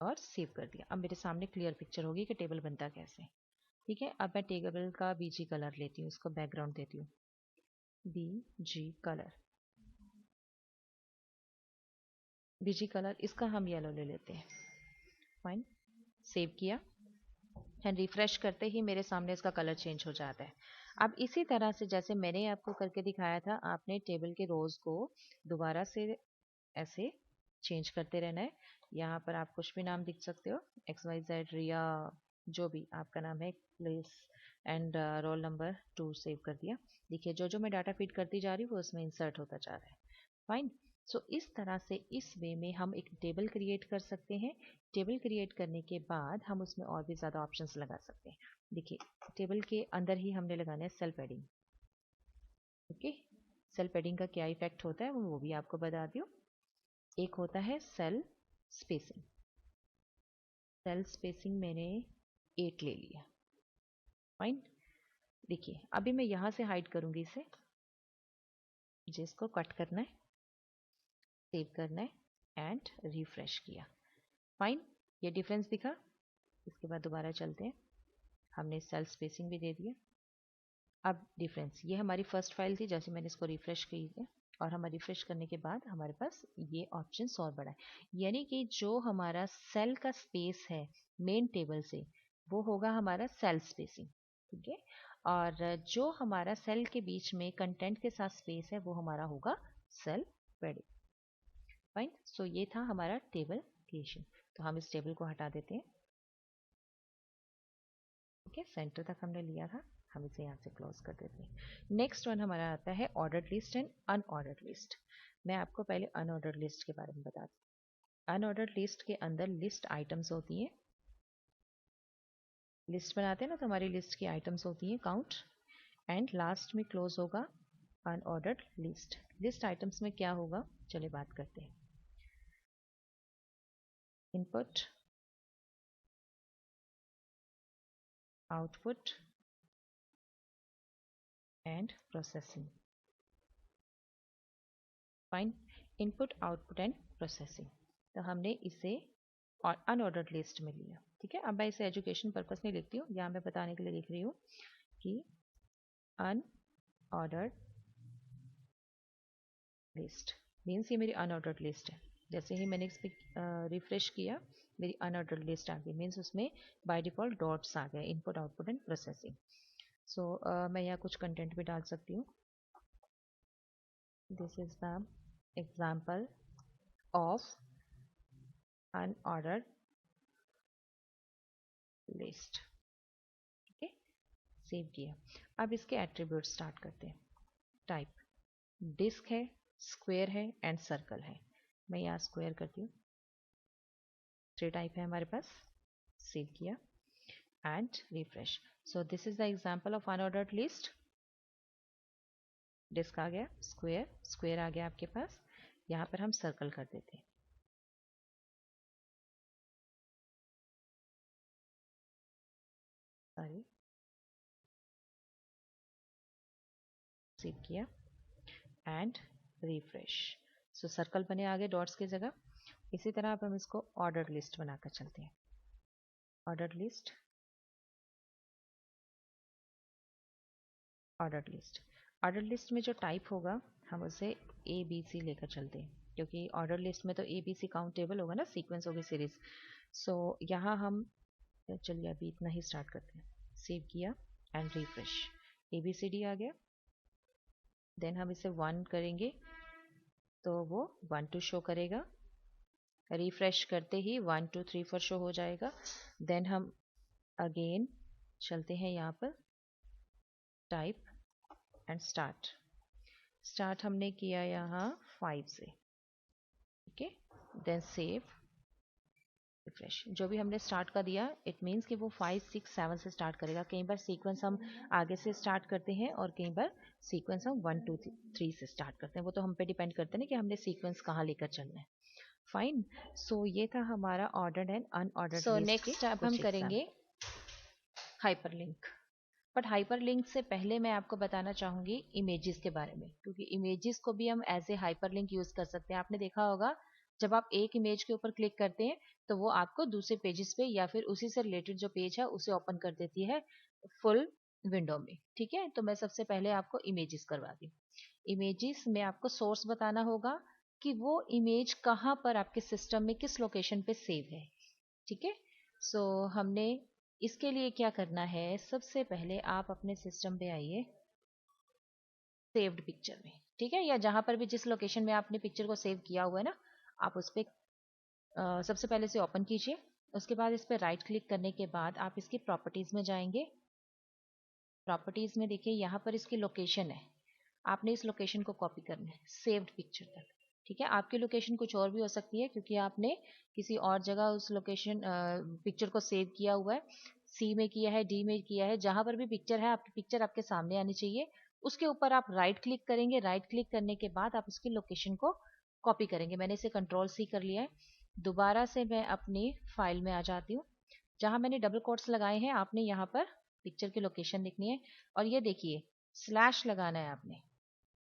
और सेव कर दिया। अब मेरे सामने क्लियर पिक्चर होगी कि टेबल बनता कैसे। ठीक है। अब मैं टेबल का BG कलर लेती हूँ, उसको बैकग्राउंड देती हूँ, BG कलर। बीजी कलर, इसका हम येलो ले लेते हैं। फाइन, सेव किया एंड रिफ्रेश करते ही मेरे सामने इसका कलर चेंज हो जाता है। अब इसी तरह से जैसे मैंने आपको करके दिखाया था, आपने टेबल के रोज को दोबारा से ऐसे चेंज करते रहना है। यहाँ पर आप कुछ भी नाम लिख सकते हो, XYZ, रिया, जो भी आपका नाम है, place and roll number 2 save कर दिया। देखिए जो जो मैं डाटा फीड करती जा रही हूँ वो उसमें इंसर्ट होता जा रहा है। फाइन। सो इस तरह से, इस वे में हम एक टेबल क्रिएट कर सकते हैं। टेबल क्रिएट करने के बाद हम उसमें और भी ज़्यादा ऑप्शंस लगा सकते हैं। देखिए टेबल के अंदर ही हमने लगाना है cell padding. Okay, cell padding का क्या इफेक्ट होता है वो भी आपको बता दूँ। एक होता है सेल स्पेसिंग। सेल स्पेसिंग मैंने 8 ले लिया। फाइन। देखिए अभी मैं यहाँ से हाइड करूँगी इसे, जिसको कट करना है, सेव करना है एंड रिफ्रेश किया। फाइन, ये डिफरेंस दिखा। इसके बाद दोबारा चलते हैं, हमने सेल स्पेसिंग भी दे दिया। अब डिफरेंस, ये हमारी फर्स्ट फाइल थी, जैसे मैंने इसको रिफ्रेश की है और हम रिफ्रेश करने के बाद हमारे पास ये ऑप्शन और बढ़ा है। यानी कि जो हमारा सेल का स्पेस है मेन टेबल से, वो होगा हमारा सेल स्पेसिंग। ठीक है, और जो हमारा सेल के बीच में कंटेंट के साथ स्पेस है वो हमारा होगा सेल पैडिंग। फाइन। सो ये था हमारा टेबल क्रिएशन। तो हम इस टेबल को हटा देते हैं। ठीक है, सेंटर तक हमने लिया था, हम इसे यहाँ से क्लोज कर देते हैं। नेक्स्ट वन हमारा आता है ordered list and unordered list. मैं आपको पहले अनऑर्डर्ड लिस्ट के बारे में बता दूँ। अनऑर्डर्ड लिस्ट के अंदर लिस्ट आइटम्स होती हैं। लिस्ट बनाते हैं ना, तो हमारी लिस्ट की आइटम्स होती हैं काउंट, एंड लास्ट में क्लोज होगा अनऑर्डर्ड लिस्ट। लिस्ट आइटम्स में क्या होगा, चलिए बात करते हैं। Input, output and processing. Fine, input, output and processing. तो हमने इसे और अनऑर्डर्ड लिस्ट में लिया। ठीक है, अब मैं इसे एजुकेशन पर्पस नहीं लिखती हूँ, यहाँ मैं बताने के लिए लिख रही हूँ कि अनऑर्डर्ड लिस्ट मीन्स ये मेरी अनऑर्डर्ड लिस्ट है। जैसे ही मैंने इस पर रिफ्रेश किया, मेरी अनऑर्डर्ड लिस्ट आ गई, मीन्स उसमें बाय डिफॉल्ट डॉट्स आ गए, इनपुट, आउटपुट एंड प्रोसेसिंग। सो मैं यहाँ कुछ कंटेंट भी डाल सकती हूँ। This is the example of unordered list. ठीक है, सेव किया। अब इसके एट्रीब्यूट स्टार्ट करते हैं। टाइप डिस्क है, स्क्वायर है एंड सर्कल है। मैं यहाँ स्क्वायर करती हूँ। 3 टाइप है हमारे पास। सेव किया and refresh. So this is the example of unordered list. Disc आ गया, स्क्वायर, स्क्वायर आ गया आपके पास। यहाँ पर हम सर्कल कर देते हैं। सॉरी, सेव किया एंड रिफ्रेश। सो सर्कल बने आगे डॉट्स की जगह। इसी तरह अब हम इसको ऑर्डर्ड लिस्ट बनाकर चलते हैं। Ordered list, ordered list. Ordered list में जो टाइप होगा हम उसे ABC लेकर चलते हैं, क्योंकि ऑर्डर लिस्ट में तो ABC काउंटेबल होगा ना, सीक्वेंस होगी सीरीज। सो यहाँ हम, चलिए अभी इतना ही स्टार्ट करते हैं। सेव किया एंड रिफ्रेश, ABCD आ गया। देन हम इसे 1 करेंगे तो वो 1 2 शो करेगा। रिफ्रेश करते ही 1 2 3 4 शो हो जाएगा। देन हम अगेन चलते हैं यहाँ पर, टाइप एंड स्टार्ट। स्टार्ट हमने किया यहाँ 5 से। ठीक है, देन सेव, रिफ्रेश। जो भी हमने स्टार्ट का दिया, इट मीन्स कि वो 5 6 7 से स्टार्ट करेगा। कई बार सीक्वेंस हम आगे से स्टार्ट करते हैं और कई बार सीक्वेंस हम 1 2 3 से स्टार्ट करते हैं। वो तो हम पे डिपेंड करते हैं ना कि हमने सीक्वेंस कहाँ लेकर चलना है। फाइन। सो ये था हमारा ordered and unordered. So next अब हम करेंगे हाइपरलिंक। बट हाइपरलिंक से पहले मैं आपको बताना चाहूंगी इमेजेस के बारे में, क्योंकि इमेजेस को भी हम एज ए हाइपरलिंक यूज कर सकते हैं। आपने देखा होगा जब आप एक इमेज के ऊपर क्लिक करते हैं तो वो आपको दूसरे पेजेस पे या फिर उसी से रिलेटेड जो पेज है उसे ओपन कर देती है फुल विंडो में। ठीक है, तो मैं सबसे पहले आपको इमेजेस करवा दी। इमेजेस में आपको सोर्स बताना होगा कि वो इमेज कहाँ पर आपके सिस्टम में किस लोकेशन पे सेव है। ठीक है, सो हमने इसके लिए क्या करना है, सबसे पहले आप अपने सिस्टम पे आइए, सेव्ड पिक्चर में, ठीक है, या जहां पर भी जिस लोकेशन में आपने पिक्चर को सेव किया हुआ है ना, आप उस पर सबसे पहले से ओपन कीजिए। उसके बाद इस पर राइट क्लिक करने के बाद आप इसकी प्रॉपर्टीज में जाएंगे। प्रॉपर्टीज में देखिए यहाँ पर इसकी लोकेशन है, आपने इस लोकेशन को कॉपी करना है सेव्ड पिक्चर तक। ठीक है, आपकी लोकेशन कुछ और भी हो सकती है क्योंकि आपने किसी और जगह उस लोकेशन पिक्चर को सेव किया हुआ है, सी में किया है, डी में किया है, जहां पर भी पिक्चर है आपकी पिक्चर आपके सामने आनी चाहिए। उसके ऊपर आप राइट क्लिक करेंगे, राइट क्लिक करने के बाद आप उसकी लोकेशन को कॉपी करेंगे। मैंने इसे कंट्रोल सी कर लिया है। दोबारा से मैं अपनी फाइल में आ जाती हूँ, जहां मैंने डबल कोट्स लगाए हैं आपने यहाँ पर पिक्चर की लोकेशन लिखनी है, और ये देखिए स्लैश लगाना है आपने।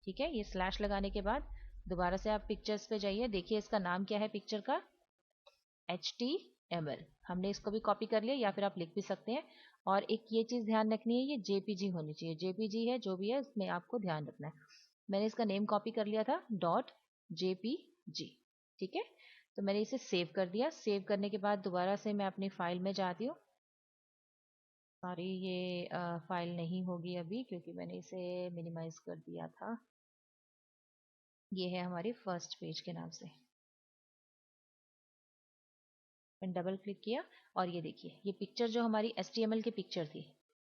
ठीक है, ये स्लैश लगाने के बाद दोबारा से आप पिक्चर्स पे जाइए, देखिए इसका नाम क्या है पिक्चर का, HTML। हमने इसको भी कॉपी कर लिया, या फिर आप लिख भी सकते हैं। और एक ये चीज ध्यान रखनी है, ये जेपीजी होनी चाहिए, जेपीजी है जो भी है इसमें आपको ध्यान रखना है। मैंने इसका नेम कॉपी कर लिया था .jpg। ठीक है, तो मैंने इसे सेव कर दिया। सेव करने के बाद दोबारा से मैं अपनी फाइल में जाती हूँ। सॉरी, ये फाइल नहीं होगी अभी क्योंकि मैंने इसे मिनिमाइज कर दिया था। ये है हमारी फर्स्ट पेज के नाम से। मैंने डबल क्लिक किया और ये देखिए ये पिक्चर जो हमारी HTML की पिक्चर थी,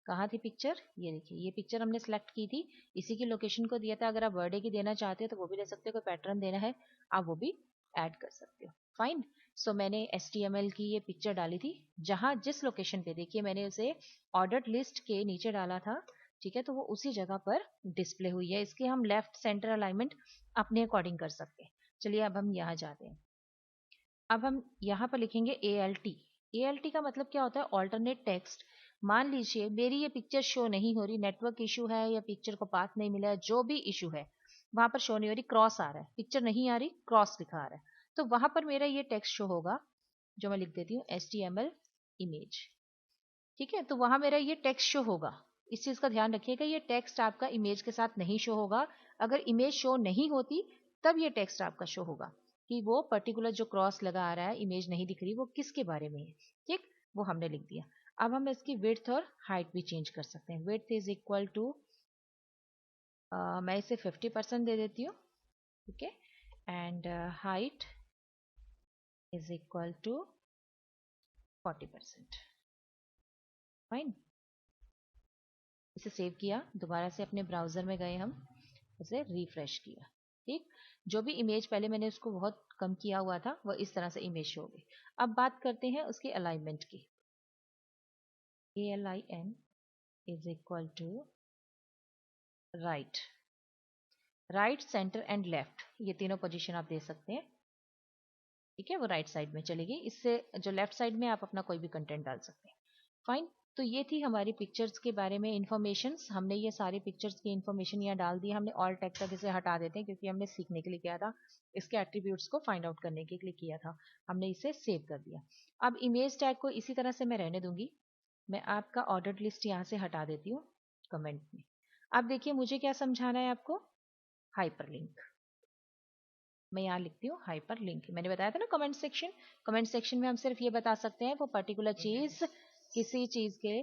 कहाँ थी पिक्चर, ये देखिए ये पिक्चर हमने सेलेक्ट की थी, इसी की लोकेशन को दिया था। अगर आप बर्थडे की देना चाहते हो तो वो भी दे सकते हो, कोई पैटर्न देना है आप वो भी ऐड कर सकते हो। फाइन, सो मैंने HTML की ये पिक्चर डाली थी, जहाँ जिस लोकेशन पे देखिए मैंने उसे ऑर्डर्ड लिस्ट के नीचे डाला था। ठीक है, तो वो उसी जगह पर डिस्प्ले हुई है। इसके हम लेफ्ट सेंटर अलाइनमेंट अपने अकॉर्डिंग कर सकते हैं। चलिए अब हम यहाँ जाते हैं। अब हम यहाँ पर लिखेंगे ALT। ALT का मतलब क्या होता है, ऑल्टरनेट टेक्स्ट। मान लीजिए मेरी ये पिक्चर शो नहीं हो रही, नेटवर्क इशू है या पिक्चर को पाथ नहीं मिला है, जो भी इशू है वहां पर शो नहीं हो रही, क्रॉस आ रहा है, पिक्चर नहीं आ रही, क्रॉस लिखा आ रहा है, तो वहां पर मेरा ये टेक्स्ट शो होगा, जो मैं लिख देती हूँ HTML इमेज। ठीक है, तो वहां मेरा ये टेक्स्ट शो होगा। इस चीज का ध्यान रखिएगा, ये टेक्स्ट आपका इमेज के साथ नहीं शो होगा। अगर इमेज शो नहीं होती तब ये टेक्स्ट आपका शो होगा कि वो पर्टिकुलर जो क्रॉस लगा आ रहा है, इमेज नहीं दिख रही, वो किसके बारे में है। ठीक, वो हमने लिख दिया। अब हम इसकी विड्थ और हाइट भी चेंज कर सकते हैं। विड्थ इज इक्वल टू, मैं इसे 50% दे देती हूँ। ठीक है, and height is equal to 40%। Fine, इसे सेव किया, दोबारा से अपने ब्राउजर में गए, हम उसे रिफ्रेश किया। ठीक, जो भी इमेज पहले मैंने उसको बहुत कम किया हुआ था वो इस तरह से इमेज हो गई। अब बात करते हैं उसके अलाइनमेंट की। ALIN is equal to right, right, centre and left, ये तीनों पोजीशन आप दे सकते हैं। ठीक है, वो राइट साइड में चलेगी, इससे जो लेफ्ट साइड में आप अपना कोई भी कंटेंट डाल सकते हैं। फाइन, तो ये थी हमारी पिक्चर्स के बारे में इंफॉर्मेशन। हमने ये सारी पिक्चर्स की इंफॉर्मेशन यहाँ डाल दी। हमने ऑल टैग तक इसे हटा देते हैं क्योंकि हमने सीखने के लिए किया था, इसके एट्रीब्यूट्स को फाइंड आउट करने के लिए किया था। हमने इसे सेव कर दिया। अब इमेज टैग को इसी तरह से मैं रहने दूंगी। मैं आपका ऑर्डर्ड लिस्ट यहाँ से हटा देती हूँ कमेंट में। अब देखिए मुझे क्या समझाना है आपको, हाइपरलिंक। मैं यहाँ लिखती हूँ हाइपर लिंक। मैंने बताया था ना कमेंट सेक्शन, कमेंट सेक्शन में हम सिर्फ ये बता सकते हैं वो पर्टिकुलर चीज किसी चीज के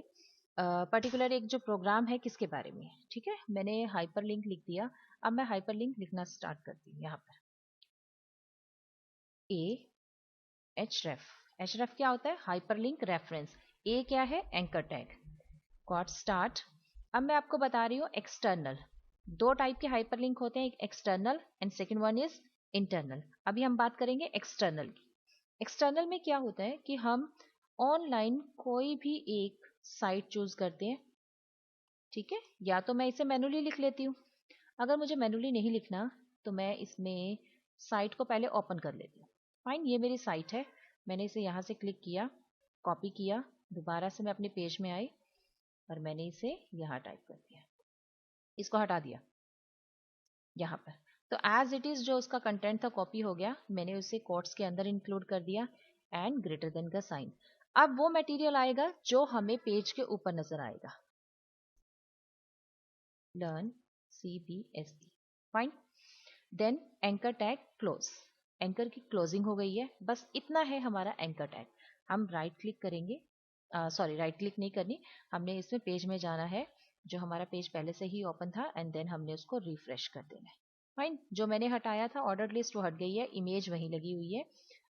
पर्टिकुलर एक जो प्रोग्राम है किसके बारे में है। ठीक है, मैंने हाइपर लिंक लिख दिया। अब मैं हाइपर लिंक लिखना स्टार्ट करती हूँ। यहाँ पर href, href क्या होता है, हाइपर लिंक रेफरेंस। ए क्या है, एंकर टैग। Got start. अब मैं आपको बता रही हूँ एक्सटर्नल, दो टाइप के हाइपरलिंक होते हैं, एक external and second one is internal. अभी हम बात करेंगे एक्सटर्नल की। एक्सटर्नल में क्या होता है कि हम ऑनलाइन कोई भी एक साइट चूज करते हैं। ठीक है, या तो मैं इसे मैनुअली लिख लेती हूँ, अगर मुझे मैनुअली नहीं लिखना तो मैं इसमें साइट को पहले ओपन कर लेती हूँ। फाइन, ये मेरी साइट है, मैंने इसे यहाँ से क्लिक किया, कॉपी किया, दोबारा से मैं अपने पेज में आई और मैंने इसे यहाँ टाइप कर दिया, इसको हटा दिया यहाँ पर। तो एज इट इज जो उसका कंटेंट था कॉपी हो गया, मैंने उसे कोट्स के अंदर इंक्लूड कर दिया एंड ग्रेटर देन का साइन। अब वो मटेरियल आएगा जो हमें पेज के ऊपर नजर आएगा, learn CBSE। Fine, then anchor tag close, anchor की क्लोजिंग हो गई है, बस इतना है हमारा एंकर टैग। हम राइट क्लिक करेंगे, सॉरी राइट क्लिक नहीं करनी, हमने इसमें पेज में जाना है जो हमारा पेज पहले से ही ओपन था, एंड देन हमने उसको रिफ्रेश कर देना है। फाइन, जो मैंने हटाया था ऑर्डर लिस्ट वो हट गई है, इमेज वहीं लगी हुई है,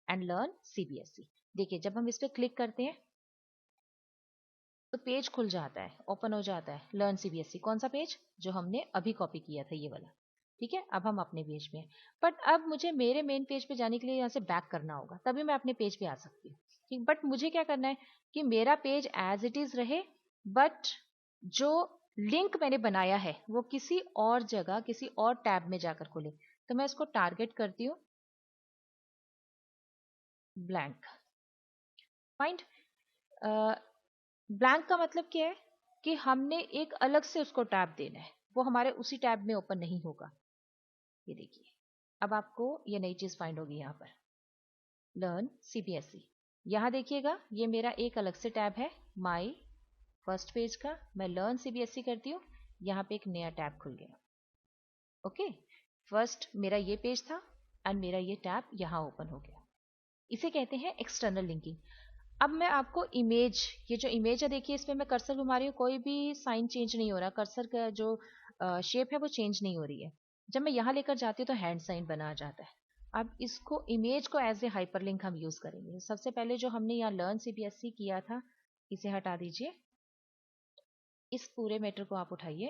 एंड लर्न सीबीएसई। देखिए जब हम इस पर क्लिक करते हैं तो पेज खुल जाता है, ओपन हो जाता है, लर्न सीबीएसई। कौन सा पेज? जो हमने अभी कॉपी किया था, ये वाला। ठीक है, अब हम अपने पेज पे हैं, बट अब मुझे मेरे मेन पेज पे जाने के लिए यहाँ से बैक करना होगा, तभी मैं अपने पेज पे आ सकती हूँ। ठीक, बट मुझे क्या करना है कि मेरा पेज एज इट इज रहे, बट जो लिंक मैंने बनाया है वो किसी और जगह, किसी और टैब में जाकर खुले। तो मैं इसको टारगेट करती हूँ ब्लैंक। फाइंड, ब्लैंक का मतलब क्या है कि हमने एक अलग से उसको टैब देना है, वो हमारे उसी टैब में ओपन नहीं होगा। ये देखिए, अब आपको ये नई चीज फाइंड होगी यहाँ पर, लर्न सीबीएसई। यहाँ देखिएगा ये मेरा एक अलग से टैब है, माई फर्स्ट पेज का। मैं लर्न सीबीएसई करती हूँ, यहाँ पे एक नया टैब खुल गया। ओके, फर्स्ट मेरा ये पेज था एंड मेरा ये टैब यहाँ ओपन हो गया। इसे कहते हैं एक्सटर्नल लिंकिंग। अब मैं आपको इमेज, ये जो इमेज है देखिए, इसमें मैं कर्सर घुमा रही हूँ, कोई भी साइन चेंज नहीं हो रहा, कर्सर का जो शेप है वो चेंज नहीं हो रही है। जब मैं यहाँ लेकर जाती हूँ तो हैंड साइन बना जाता है। अब इसको, इमेज को एज ए हाइपरलिंक हम यूज करेंगे। सबसे पहले जो हमने यहाँ लर्न सीबीएसई किया था, इसे हटा दीजिए। इस पूरे मैटर को आप उठाइए,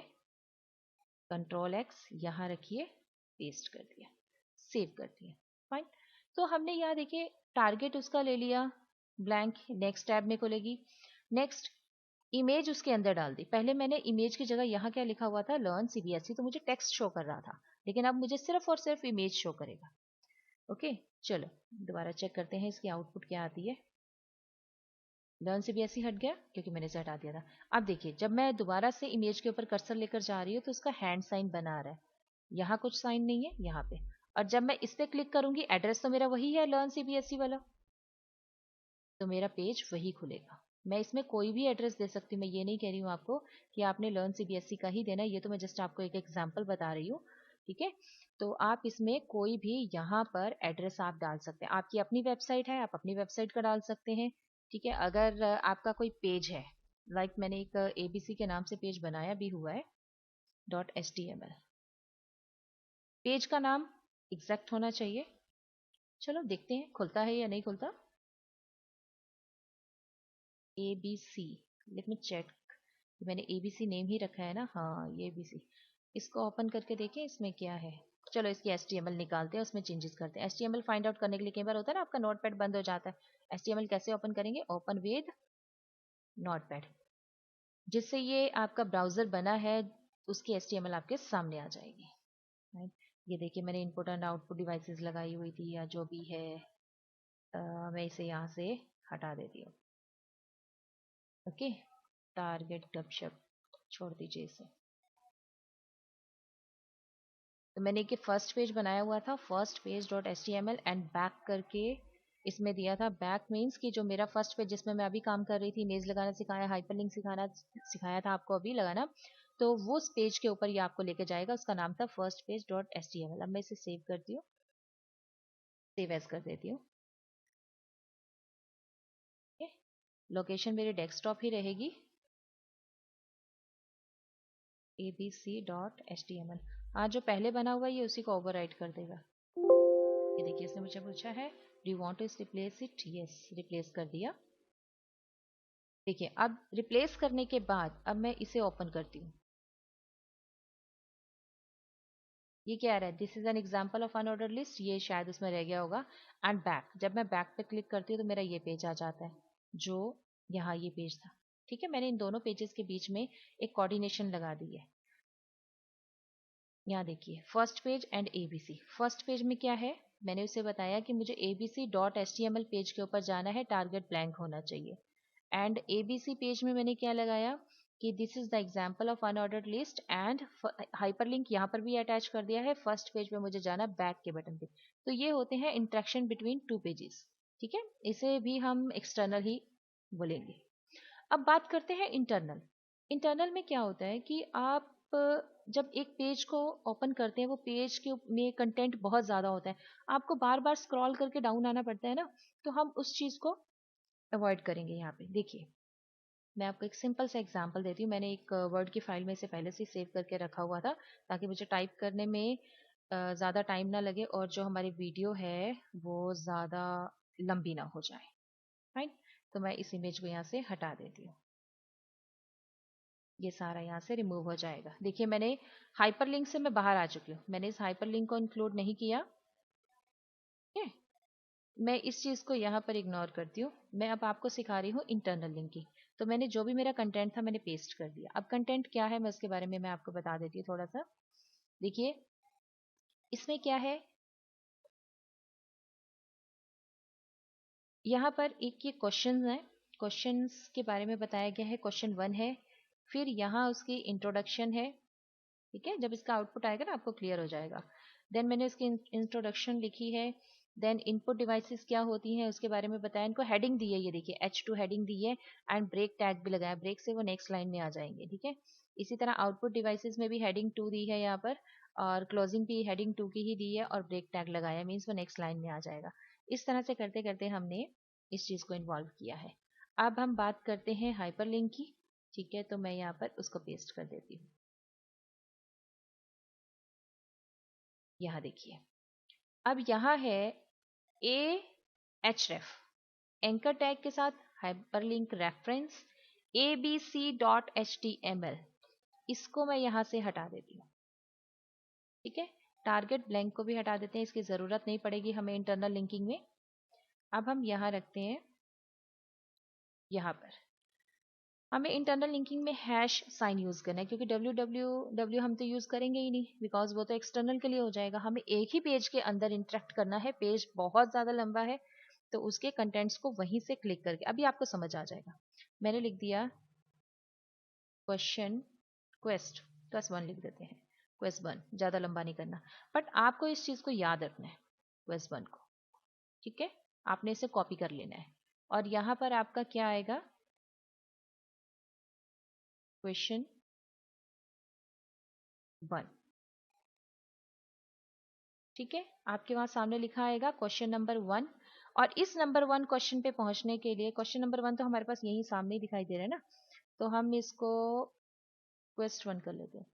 कंट्रोल एक्स यहाँ रखिए, पेस्ट कर दिया, सेव कर दिया। फाइन, तो हमने यहाँ देखिए टारगेट उसका ले लिया ब्लैंक, नेक्स्ट टैब में खुलेगी। नेक्स्ट इमेज उसके अंदर डाल दी। पहले मैंने इमेज की जगह यहाँ क्या लिखा हुआ था, लर्न सीबीएसई, तो मुझे टेक्स्ट शो कर रहा था, लेकिन अब मुझे सिर्फ और सिर्फ इमेज शो करेगा। ओके, चलो दोबारा चेक करते हैं इसकी आउटपुट क्या आती है। लर्न सीबीएसई हट गया क्योंकि मैंने इसे हटा दिया था। अब देखिए जब मैं दोबारा से इमेज के ऊपर कर्सर लेकर जा रही हूँ तो उसका हैंड साइन बना रहा है, यहाँ कुछ साइन नहीं है यहाँ पे। और जब मैं इस पे क्लिक करूंगी, एड्रेस तो मेरा वही है लर्न सीबीएसई वाला, तो मेरा पेज वही खुलेगा। मैं इसमें कोई भी एड्रेस दे सकती हूँ, मैं ये नहीं कह रही हूँ आपको कि आपने लर्न सीबीएसई का ही देना है, ये तो मैं जस्ट आपको एक एग्जांपल बता रही हूँ। ठीक है, तो आप इसमें कोई भी यहाँ पर एड्रेस आप डाल सकते हैं। आपकी अपनी वेबसाइट है, आप अपनी वेबसाइट का डाल सकते हैं। ठीक है, अगर आपका कोई पेज है, लाइक मैंने एक एबीसी के नाम से पेज बनाया भी हुआ है .html, पेज का नाम एग्जैक्ट होना चाहिए। चलो देखते हैं खुलता है या नहीं खुलता। ABC, लेट मी चेक, मैंने ABC नेम ही रखा है ना, हाँ ये ABC। इसको ओपन करके देखें इसमें क्या है। चलो इसकी HTML निकालते हैं, उसमें चेंजेस करते हैं। HTML फाइंड आउट करने के लिए कई बार होता है ना आपका नोटपैड बंद हो जाता है। HTML कैसे ओपन करेंगे, ओपन विद नोटपैड, जिससे ये आपका ब्राउजर बना है उसकी HTML आपके सामने आ जाएगी। राइट, ये देखिए मैंने इनपुट एंड आउटपुट डिवाइसेस लगाई हुई थी या जो भी है, मैं इसे यहाँ से हटा देती हूँ। ओके, टारगेट गपशप छोड़ दीजिए इसे। तो मैंने एक फर्स्ट पेज बनाया हुआ था, first page dot HTML, and back करके इसमें दिया था। बैक मीन्स कि जो मेरा फर्स्ट पेज जिसमें मैं अभी काम कर रही थी, इमेज लगाना सिखाया, हाइपरलिंक सिखाया था आपको अभी लगाना, तो वो उस पेज के ऊपर ये आपको लेके जाएगा। उसका नाम था फर्स्ट पेज डॉट HTML। अब मैं इसे सेव करती हूँ, सेव एज कर देती हूँ। लोकेशन मेरी डेस्कटॉप ही रहेगी, abc.html। हाँ, जो पहले बना हुआ है ये उसी को ओवरराइट कर देगा। ये देखिए इसने मुझे पूछा है do you want to replace it, yes replace कर दिया। देखिए अब रिप्लेस करने के बाद अब मैं इसे ओपन करती हूँ। ये क्या आ रहा है, this is an example of unordered list, ये शायद उसमें रह गया होगा। एंड बैक, जब मैं बैक पे क्लिक करती हूँ तो मेरा ये पेज आ जाता है जो यहाँ ये पेज था। ठीक है, मैंने इन दोनों पेजेस के बीच में एक कोऑर्डिनेशन लगा दी है। यहाँ देखिए first page and ABC। First page में क्या है, मैंने उसे बताया कि मुझे abc.html पेज के ऊपर जाना है, टारगेट ब्लैंक होना चाहिए। एंड ABC पेज में मैंने क्या लगाया कि this is the example of unordered list, and hyperlink यहाँ पर भी अटैच कर दिया है। फर्स्ट पेज पे मुझे जाना बैक के बटन पे। तो ये होते हैं इंटरेक्शन बिटवीन टू पेजेस। ठीक है, इसे भी हम एक्सटर्नल ही बोलेंगे। अब बात करते हैं इंटरनल। इंटरनल में क्या होता है कि आप जब एक पेज को ओपन करते हैं, वो पेज के में कंटेंट बहुत ज़्यादा होता है, आपको बार बार स्क्रॉल करके डाउन आना पड़ता है ना, तो हम उस चीज़ को अवॉइड करेंगे। यहाँ पे देखिए, मैं आपको एक सिंपल सा एग्जांपल देती हूँ। मैंने एक वर्ड की फाइल में से पहले से सेव करके रखा हुआ था, ताकि मुझे टाइप करने में ज़्यादा टाइम ना लगे और जो हमारी वीडियो है वो ज़्यादा लंबी ना हो जाए। राइट, तो मैं इस इमेज को यहाँ से हटा देती हूँ। ये सारा यहाँ से रिमूव हो जाएगा। देखिए, मैंने हाइपरलिंक से मैं बाहर आ चुकी हूँ, मैंने इस हाइपरलिंक को इंक्लूड नहीं किया। ठीक है, मैं इस चीज़ को यहाँ पर इग्नोर करती हूँ। मैं अब आपको सिखा रही हूँ इंटरनल लिंकिंग। तो मैंने जो भी मेरा कंटेंट था मैंने पेस्ट कर दिया। अब कंटेंट क्या है मैं उसके बारे में मैं आपको बता देती हूँ थोड़ा सा। देखिए, इसमें क्या है, यहाँ पर एक ये क्वेश्चन है, क्वेश्चंस के बारे में बताया गया है। क्वेश्चन 1 है, फिर यहाँ उसकी इंट्रोडक्शन है। ठीक है, जब इसका आउटपुट आएगा ना आपको क्लियर हो जाएगा। देन मैंने उसकी इंट्रोडक्शन लिखी है। देन इनपुट डिवाइसेस क्या होती हैं उसके बारे में बताया। इनको हेडिंग दी है, ये देखिए H2 हेडिंग दी है, एंड ब्रेक टैग भी लगाया, ब्रेक से वो नेक्स्ट लाइन में आ जाएंगे। ठीक है, इसी तरह आउटपुट डिवाइसेस में भी हेडिंग 2 दी है यहाँ पर, और क्लोजिंग भी हेडिंग 2 की ही दी है, और ब्रेक टैग लगाया, मीन्स वो नेक्स्ट लाइन में आ जाएगा। इस तरह से करते करते हमने इस चीज को इन्वॉल्व किया है। अब हम बात करते हैं हाइपरलिंक की। ठीक है, तो मैं यहाँ पर उसको पेस्ट कर देती हूँ। यहाँ देखिए, अब यहाँ है A H ref, anchor tag के साथ हाइपरलिंक रेफरेंस abc.html, इसको मैं यहाँ से हटा देती हूँ। ठीक है, टारगेट ब्लैंक को भी हटा देते हैं, इसकी ज़रूरत नहीं पड़ेगी हमें इंटरनल लिंकिंग में। अब हम यहाँ रखते हैं, यहाँ पर हमें इंटरनल लिंकिंग में हैश साइन यूज़ करना है, क्योंकि www हम तो यूज़ करेंगे ही नहीं, बिकॉज वो तो एक्सटर्नल के लिए हो जाएगा। हमें एक ही पेज के अंदर इंटरेक्ट करना है, पेज बहुत ज़्यादा लंबा है, तो उसके कंटेंट्स को वहीं से क्लिक करके, अभी आपको समझ आ जाएगा। मैंने लिख दिया क्वेश्चन क्वेस्ट +1 लिख देते हैं, क्वेस्ट 1, ज़्यादा लंबा नहीं करना, बट आपको इस चीज़ को याद रखना है, क्वेस्ट 1 को। ठीक है, आपने इसे कॉपी कर लेना है, और यहाँ पर आपका क्या आएगा, क्वेश्चन 1। ठीक है, आपके वहां सामने लिखा आएगा क्वेश्चन नंबर 1, और इस नंबर 1 क्वेश्चन पे पहुंचने के लिए, क्वेश्चन नंबर 1 तो हमारे पास यही सामने ही दिखाई दे रहा है ना, तो हम इसको क्वेस्ट 1 कर लेते हैं।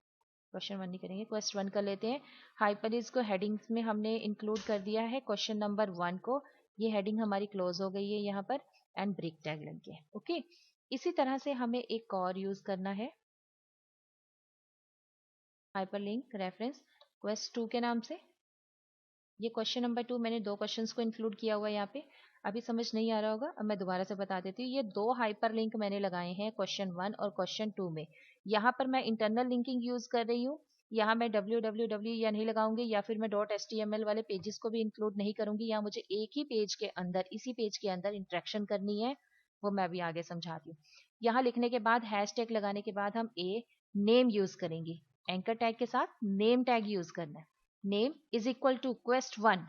क्वेश्चन 1 नहीं करेंगे, क्वेस्ट 1 कर लेते हैं। हाइपरलिंक्स को हेडिंग्स में हमने इंक्लूड कर दिया है क्वेश्चन नंबर 1 को, ये हेडिंग हमारी क्लोज हो गई है यहाँ पर, एंड ब्रेक टैग लग गया। ओके, इसी तरह से हमें एक और यूज करना है, हाइपरलिंक रेफरेंस क्वेस्ट 2 के नाम से। ये क्वेश्चन नंबर 2, मैंने 2 क्वेश्चंस को इंक्लूड किया हुआ है यहाँ पे। अभी समझ नहीं आ रहा होगा, अब मैं दोबारा से बता देती हूँ। ये 2 हाइपरलिंक मैंने लगाए हैं क्वेश्चन 1 और क्वेश्चन 2 में। यहाँ पर मैं इंटरनल लिंकिंग यूज कर रही हूँ, यहाँ मैं www या नहीं लगाऊंगी, या फिर मैं .html वाले पेजेस को भी इंक्लूड नहीं करूंगी। यहाँ मुझे एक ही पेज के अंदर, इसी पेज के अंदर इंटरेक्शन करनी है, वो मैं अभी आगे समझाती हूँ। यहाँ लिखने के बाद हैशटैग लगाने के बाद हम नेम यूज करेंगे, एंकर टैग के साथ नेम टैग यूज करना है। Name is equal to quest 1,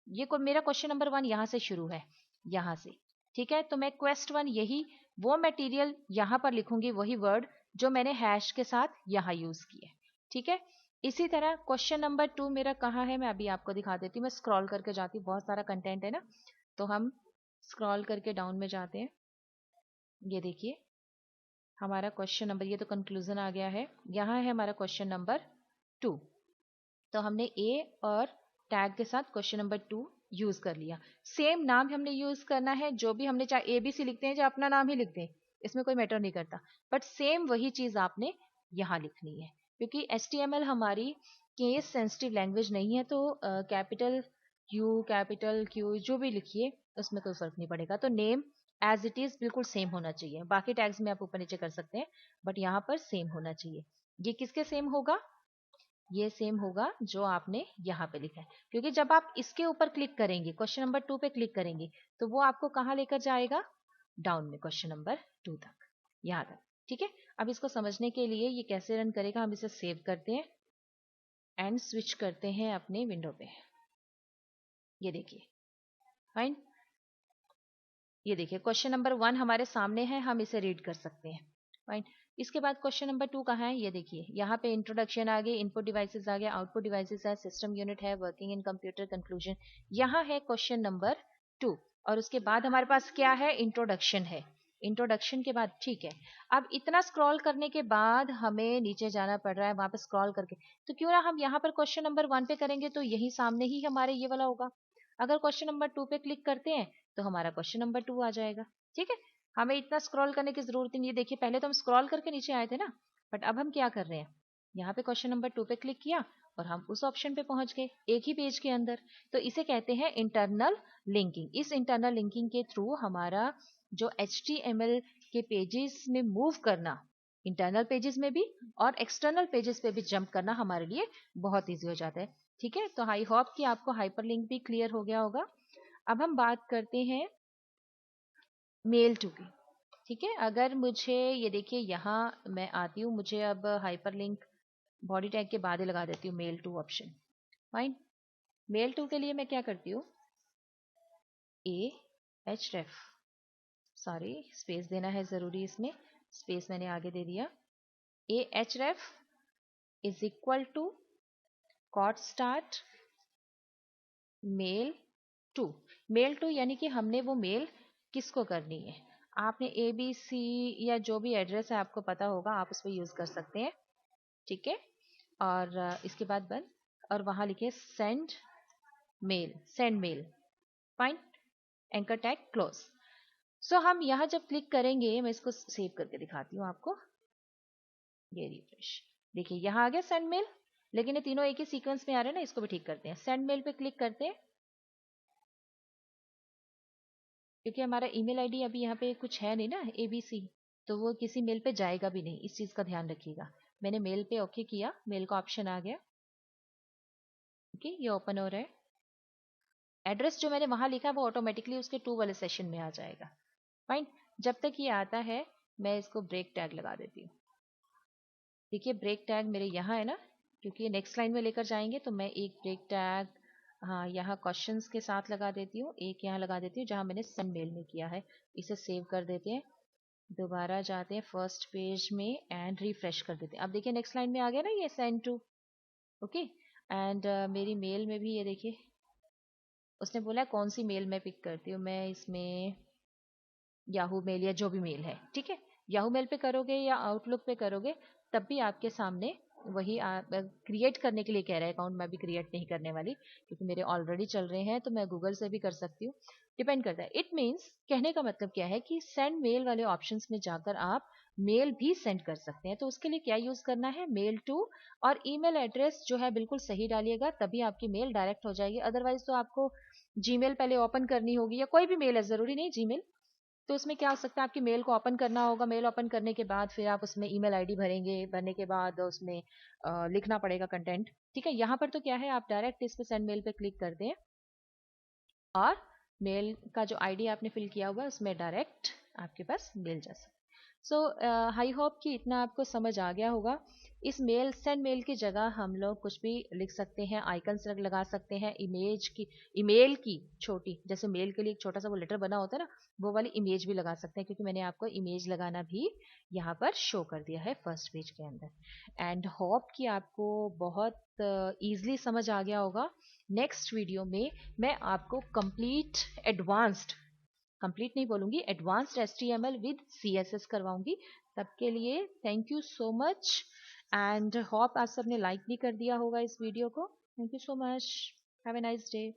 ये को मेरा क्वेश्चन नंबर 1 यहाँ से शुरू है, यहाँ से। ठीक है, तो मैं क्वेस्ट 1 यही वो मटेरियल यहाँ पर लिखूंगी, वही वर्ड जो मैंने हैश के साथ यहाँ यूज किए। ठीक है, इसी तरह क्वेश्चन नंबर 2 मेरा कहाँ है, मैं अभी आपको दिखा देती हूँ। मैं स्क्रॉल करके जाती हूँ, बहुत सारा कंटेंट है ना, तो हम स्क्रॉल करके डाउन में जाते हैं। ये देखिए हमारा क्वेश्चन नंबर, ये तो कंक्लूजन आ गया है, यहाँ है हमारा क्वेश्चन नंबर 2। तो हमने ए और टैग के साथ क्वेश्चन नंबर 2 यूज कर लिया। सेम नाम हमने यूज करना है, जो भी हमने, चाहे ABC लिखते हैं चाहे अपना नाम ही लिख दें, इसमें कोई मैटर नहीं करता, बट सेम वही चीज आपने यहाँ लिखनी है, क्योंकि HTML हमारी केस सेंसिटिव लैंग्वेज नहीं है, तो कैपिटल Q कैपिटल Q जो भी लिखिए उसमें कोई फर्क नहीं पड़ेगा। तो नेम एज इट इज बिल्कुल सेम होना चाहिए, बाकी टैग्स में आप ऊपर नीचे कर सकते हैं, बट यहाँ पर सेम होना चाहिए। ये किसके सेम होगा, ये सेम होगा जो आपने यहाँ पे लिखा है, क्योंकि जब आप इसके ऊपर क्लिक करेंगे, क्वेश्चन नंबर 2 पे क्लिक करेंगे, तो वो आपको कहाँ लेकर जाएगा, डाउन में क्वेश्चन नंबर 2 तक, यहाँ तक। ठीक है, अब इसको समझने के लिए ये कैसे रन करेगा, हम इसे सेव करते हैं एंड स्विच करते हैं अपने विंडो पे। ये देखिए फाइन, ये देखिए क्वेश्चन नंबर 1 हमारे सामने है, हम इसे रीड कर सकते हैं। फाइन। इसके बाद क्वेश्चन नंबर 2 कहाँ है, ये देखिए यहाँ पे इंट्रोडक्शन आ गई, इनपुट डिवाइसेस आ गया, आउटपुट डिवाइसेस है, सिस्टम यूनिट है, वर्किंग इन कंप्यूटर, कंक्लूजन। यहाँ है क्वेश्चन नंबर 2 और उसके बाद हमारे पास क्या है, इंट्रोडक्शन है। इंट्रोडक्शन के बाद ठीक है, अब इतना स्क्रॉल करने के बाद हमें नीचे जाना पड़ रहा है, वहां पे स्क्रॉल करके, तो क्यों ना हम यहाँ पर क्वेश्चन नंबर 1 पे करेंगे, तो यही सामने ही हमारे ये वाला होगा। अगर क्वेश्चन नंबर 2 पे क्लिक करते हैं तो हमारा क्वेश्चन नंबर 2 आ जाएगा। ठीक है, हमें इतना स्क्रॉल करने की जरूरत नहीं है। देखिए पहले तो हम स्क्रॉल करके नीचे आए थे ना, बट अब हम क्या कर रहे हैं, यहाँ पे क्वेश्चन नंबर 2 पे क्लिक किया और हम उस ऑप्शन पे पहुंच गए एक ही पेज के अंदर। तो इसे कहते हैं इंटरनल लिंकिंग। इस इंटरनल लिंकिंग के थ्रू हमारा जो HTML के पेजेस में मूव करना, इंटरनल पेजेस में भी और एक्सटर्नल पेजेस पे भी जंप करना हमारे लिए बहुत ईजी हो जाता है। ठीक है, तो आई होप कि आपको हाइपरलिंक भी क्लियर हो गया होगा। अब हम बात करते हैं मेल टू की। ठीक है, अगर मुझे ये देखिए यहाँ मैं आती हूँ, मुझे अब हाइपरलिंक बॉडी टैग के बाद ही लगा देती हूँ mail to option. Fine, mail to के लिए मैं क्या करती हूँ, AHREF, सॉरी स्पेस देना है जरूरी, इसमें स्पेस मैंने आगे दे दिया। AHREF is equal to quote start mail to. Mail to यानी कि हमने वो मेल किसको करनी है, आपने ABC या जो भी एड्रेस है आपको पता होगा, आप उस पर यूज कर सकते हैं। ठीक है, और इसके बाद बंद, और वहां लिखे send mail, send mail. Fine, anchor tag close. So हम यहाँ जब क्लिक करेंगे, मैं इसको सेव करके दिखाती हूँ आपको, ये रिफ्रेश, देखिए यहाँ आ गया सेंड मेल, लेकिन ये तीनों एक ही सीक्वेंस में आ रहे हैं ना, इसको भी ठीक करते हैं। सेंड मेल पे क्लिक करते हैं, क्योंकि हमारा ईमेल आईडी अभी यहाँ पे कुछ है नहीं ना ABC, तो वो किसी मेल पे जाएगा भी नहीं, इस चीज का ध्यान रखिएगा। मैंने मेल पे ओके किया, मेल का ऑप्शन आ गया। ओके, ये ओपन हो रहा है। एड्रेस जो मैंने वहां लिखा है वो ऑटोमेटिकली उसके 2 वाले सेशन में आ जाएगा। फाइन, जब तक ये आता है मैं इसको ब्रेक टैग लगा देती हूँ। देखिए ब्रेक टैग मेरे यहाँ है ना, क्योंकि ये नेक्स्ट लाइन में लेकर जाएंगे, तो मैं एक ब्रेक टैग हाँ यहाँ क्वेश्चंस के साथ लगा देती हूँ, एक यहाँ लगा देती हूँ जहाँ मैंने सेंड मेल में किया है। इसे सेव कर देते हैं, दोबारा जाते हैं फर्स्ट पेज में एंड रिफ्रेश कर देते हैं। अब देखिए नेक्स्ट लाइन में आ गया ना ये सेंड टू। ओके, एंड मेरी मेल में भी ये देखिए उसने बोला है कौन सी मेल मैं पिक करती हूँ, मैं इसमें याहू मेल या जो भी मेल है। ठीक है, याहू मेल पे करोगे या आउटलुक पे करोगे तब भी आपके सामने वही क्रिएट करने के लिए कह रहा है अकाउंट, मैं भी क्रिएट नहीं करने वाली क्योंकि मेरे ऑलरेडी चल रहे हैं, तो मैं गूगल से भी कर सकती हूँ, डिपेंड करता है। इट मीन्स कहने का मतलब क्या है कि सेंड मेल वाले ऑप्शंस में जाकर आप मेल भी सेंड कर सकते हैं। तो उसके लिए क्या यूज करना है, मेल टू, और ईमेल एड्रेस जो है बिल्कुल सही डालिएगा, तभी आपकी मेल डायरेक्ट हो जाएगी। अदरवाइज तो आपको जीमेल पहले ओपन करनी होगी, या कोई भी मेल है, जरूरी नहीं जीमेल, तो उसमें क्या हो सकता है आपकी मेल को ओपन करना होगा, मेल ओपन करने के बाद फिर आप उसमें ईमेल आईडी भरेंगे, भरने के बाद उसमें लिखना पड़ेगा कंटेंट। ठीक है, यहाँ पर तो क्या है, आप डायरेक्ट इस पे सेंड मेल पे क्लिक कर दें और मेल का जो आईडी आपने फिल किया हुआ है उसमें डायरेक्ट आपके पास मेल जा सकता है। सो आई होप कि इतना आपको समझ आ गया होगा। इस मेल सेंड मेल की जगह हम लोग कुछ भी लिख सकते हैं, आइकन्स लगा सकते हैं, इमेज की, ईमेल की छोटी, जैसे मेल के लिए एक छोटा सा वो लेटर बना होता है ना, वो वाली इमेज भी लगा सकते हैं, क्योंकि मैंने आपको इमेज लगाना भी यहाँ पर शो कर दिया है फर्स्ट पेज के अंदर। एंड होप कि आपको बहुत ईजिली समझ आ गया होगा। नेक्स्ट वीडियो में मैं आपको कंप्लीट नहीं बोलूंगी, एडवांस्ड HTML विद CSS करवाऊंगी। तब के लिए thank you so much, and hope आप सबने लाइक भी कर दिया होगा इस वीडियो को। Thank you so much, have a nice day.